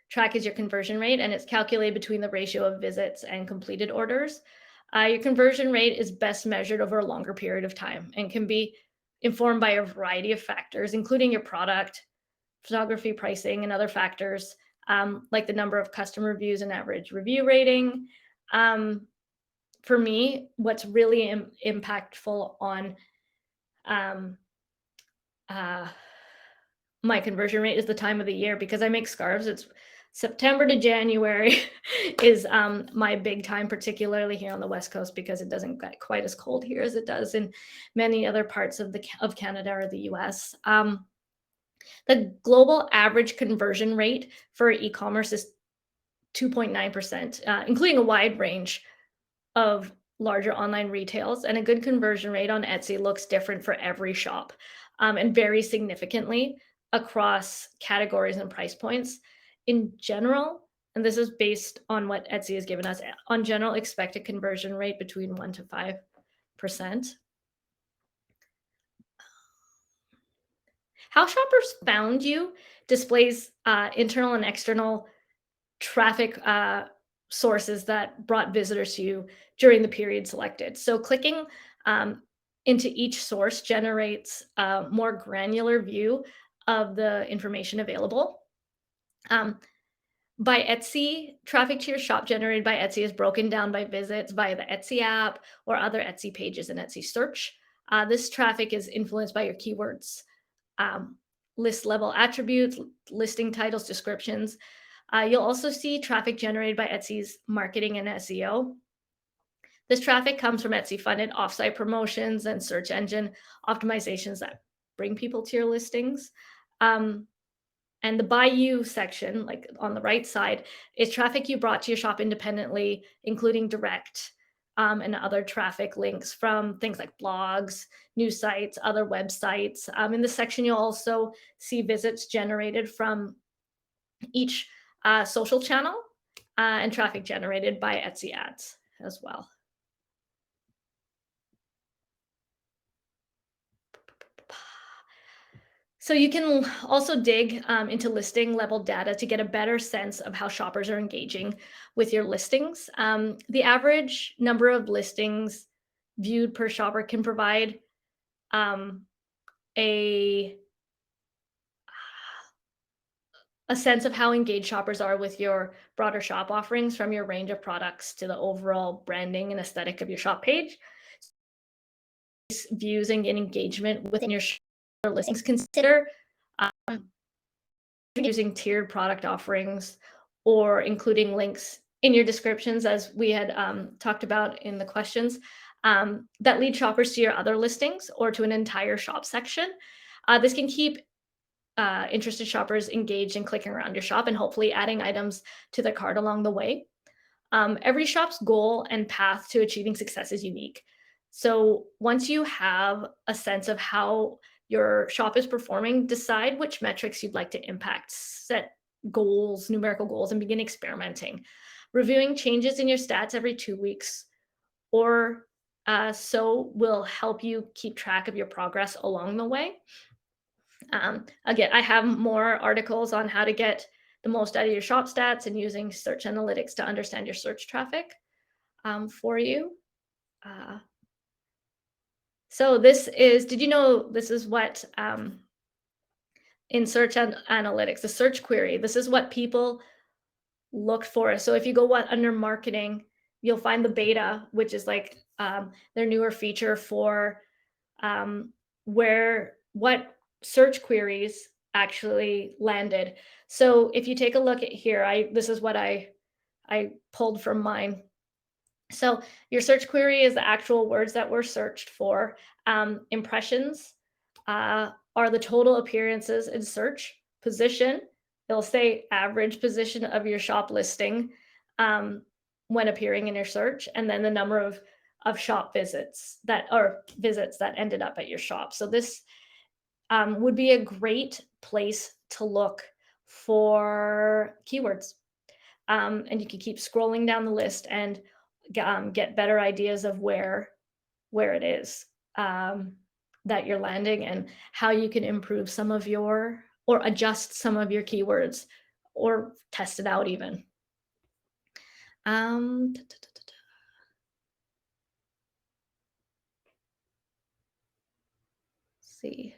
track is your conversion rate, and it's calculated between the ratio of visits and completed orders. Your conversion rate is best measured over a longer period of time and can be informed by a variety of factors, including your product, photography, pricing, and other factors like the number of customer reviews and average review rating. Um, for me, what's really impactful on um, uh, my conversion rate is the time of the year because I make scarves. It's September to January is my big time, particularly here on the West Coast, because it doesn't get quite as cold here as it does in many other parts of Canada or the US. The global average conversion rate for e-commerce is 2.9%, including a wide range of larger online retails, and a good conversion rate on Etsy looks different for every shop, and varies significantly across categories and price points. In general, and this is based on what Etsy has given us, on general, expect a conversion rate between 1 to 5%. How shoppers found you displays internal and external traffic sources that brought visitors to you during the period selected. So clicking um, into each source generates a more granular view of the information available. Um, by Etsy, traffic to your shop generated by Etsy is broken down by visits via the Etsy app or other Etsy pages in Etsy search. This traffic is influenced by your keywords, um, list level attributes, listing titles, descriptions. You'll also see traffic generated by Etsy's marketing and SEO. This traffic comes from Etsy funded offsite promotions and search engine optimizations that bring people to your listings. Um, and the by you section, like on the right side, is traffic you brought to your shop independently, including direct and other traffic links from things like blogs, news sites, other websites. In this section, you'll also see visits generated from each social channel and traffic generated by Etsy ads as well. So you can also dig into listing level data to get a better sense of how shoppers are engaging with your listings. The average number of listings viewed per shopper can provide um, a a sense of how engaged shoppers are with your broader shop offerings, from your range of products to the overall branding and aesthetic of your shop page. Views and engagement within your listings. Consider using tiered product offerings or including links in your descriptions, as we had talked about in the questions, that lead shoppers to your other listings or to an entire shop section. This can keep interested shoppers engaged and clicking around your shop and hopefully adding items to their cart along the way. Every shop's goal and path to achieving success is unique. So once you have a sense of how your shop is performing, decide which metrics you'd like to impact, set goals, numerical goals, and begin experimenting. Reviewing changes in your stats every 2 weeks or so will help you keep track of your progress along the way. Again, I have more articles on how to get the most out of your shop stats and using search analytics to understand your search traffic for you. Uh, so this is, did you know this is what in search analytics, the search query, this is what people look for. So if you go under marketing, you'll find the beta, which is like their newer feature for um, where what search queries actually landed. So if you take a look at here, this is what I pulled from mine. So your search query is the actual words that were searched for. Impressions are the total appearances in search. Position, it'll say average position of your shop listing um, when appearing in your search, and then the number of shop visits that ended up at your shop. So this would be a great place to look for keywords. And you can keep scrolling down the list and get better ideas of where it is that you're landing and how you can improve some of your or adjust some of your keywords or test it out even. Um, t- t- t- t- see.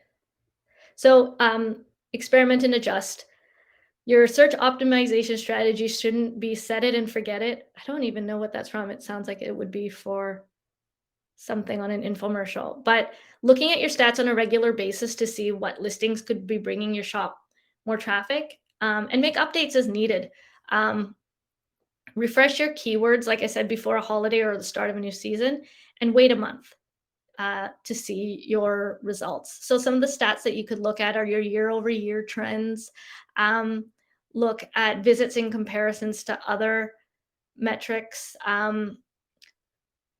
So experiment and adjust. Your search optimization strategy shouldn't be set it and forget it. I don't even know what that's from. It sounds like it would be for something on an infomercial. But looking at your stats on a regular basis to see what listings could be bringing your shop more traffic, and make updates as needed. Um, Refresh your keywords, like I said, before a holiday or the start of a new season, and wait a month to see your results. So some of the stats that you could look at are your year-over-year trends. Um, Look at visits in comparisons to other metrics.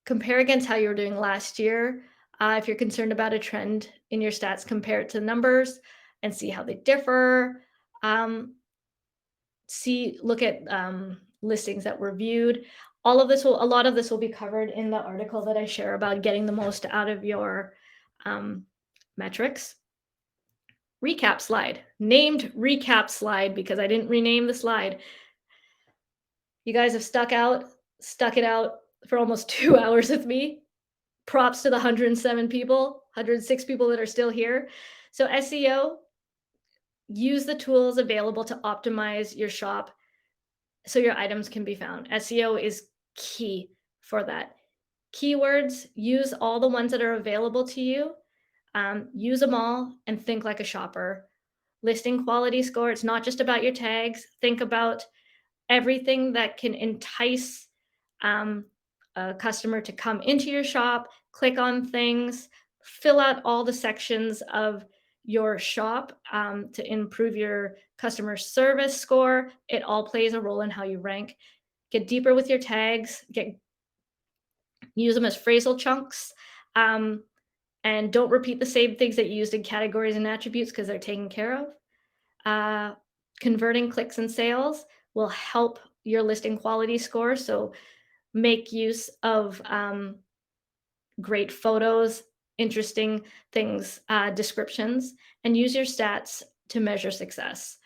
Compare against how you were doing last year. If you're concerned about a trend in your stats, compare it to numbers and see how they differ. Um, Look at listings that were viewed. A lot of this will be covered in the article that I share about getting the most out of your um, metrics. Recap slide, named recap slide because I didn't rename the slide. You guys have stuck it out for almost 2 hours with me. Props to the 107 people, 106 people that are still here. So SEO, use the tools available to optimize your shop so your items can be found. SEO is key for that. Keywords, use all the ones that are available to you. Use them all and think like a shopper. Listing quality score, it's not just about your tags. Think about everything that can entice um, a customer to come into your shop, click on things, fill out all the sections of your shop to improve your customer service score. It all plays a role in how you rank. Get deeper with your tags, use them as phrasal chunks, um, and don't repeat the same things that you used in categories and attributes because they're taken care of. Uh, Converting clicks and sales will help your listing quality score. So make use of great photos interesting things, descriptions, and use your stats to measure success.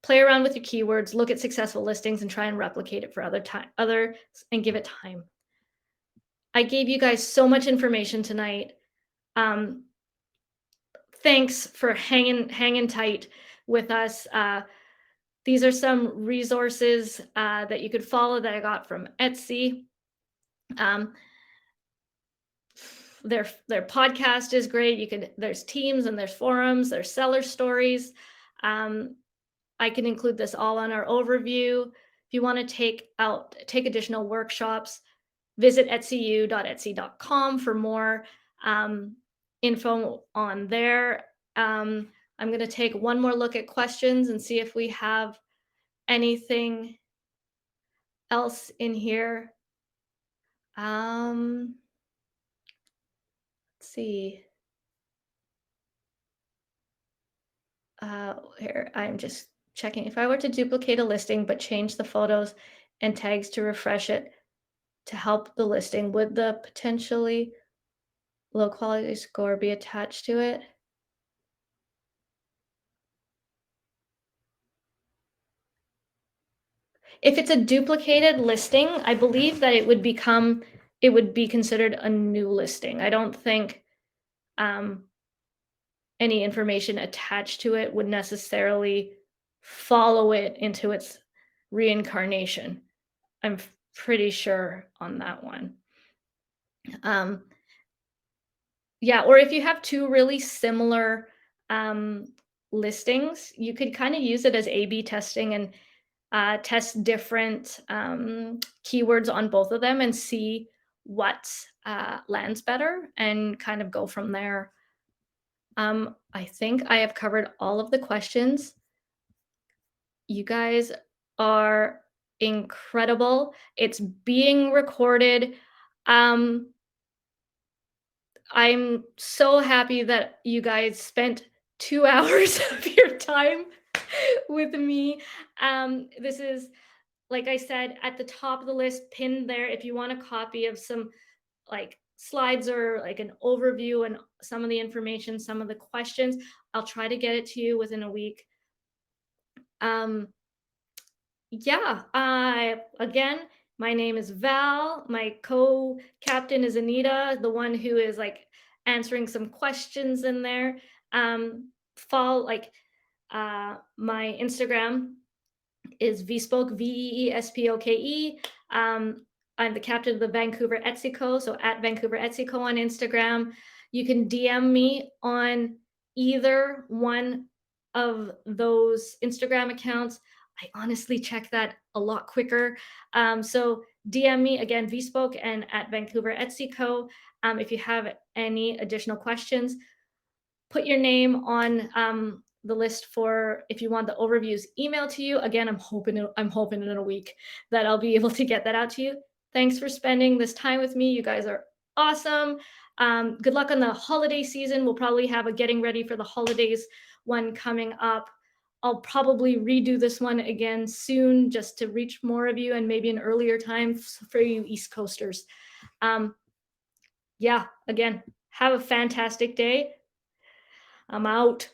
Play around with your keywords, look at successful listings, and try and replicate it for others, and give it time. I gave you guys so much information tonight. Um, Thanks for hanging tight with us. These are some resources that you could follow that I got from Etsy. Um, their podcast is great. There's teams and there's forums, there's seller stories. Um, I can include this all on our overview. If you want to take additional workshops, visit etsyU.etsy.com for more info on there. I'm going to take one more look at questions and see if we have anything else in here. Let's see. Here, I'm just checking. If I were to duplicate a listing but change the photos and tags to refresh it to help the listing, would the potentially low quality score be attached to it? If it's a duplicated listing, I believe that it would be considered a new listing. I don't think any information attached to it would necessarily follow it into its reincarnation. I'm pretty sure on that one. Yeah, or if you have two really similar listings, you could kind of use it as A/B testing and test different keywords on both of them and see what lands better and kind of go from there. I think I have covered all of the questions. You guys are incredible. It's being recorded. I'm so happy that you guys spent 2 hours of your time with me. This is, like I said, at the top of the list, pinned there. If you want a copy of some like slides or like an overview and some of the information, some of the questions, I'll try to get it to you within a week. Yeah, again, my name is Val. My co-captain is Anita, the one who is like answering some questions in there. Follow like my Instagram is VSpoke, VEESPOKE. I'm the captain of the Vancouver Etsy Co. So at Vancouver Etsy Co. on Instagram. You can DM me on either one of those Instagram accounts. I honestly check that a lot quicker. So DM me again, VSpoke and at Vancouver Etsy Co. If you have any additional questions, put your name on the list for if you want the overviews emailed to you. Again, I'm hoping in a week that I'll be able to get that out to you. Thanks for spending this time with me. You guys are awesome. Good luck on the holiday season. We'll probably have a getting ready for the holidays one coming up. I'll probably redo this one again soon just to reach more of you and maybe an earlier time for you East Coasters. Yeah, again, have a fantastic day. I'm out.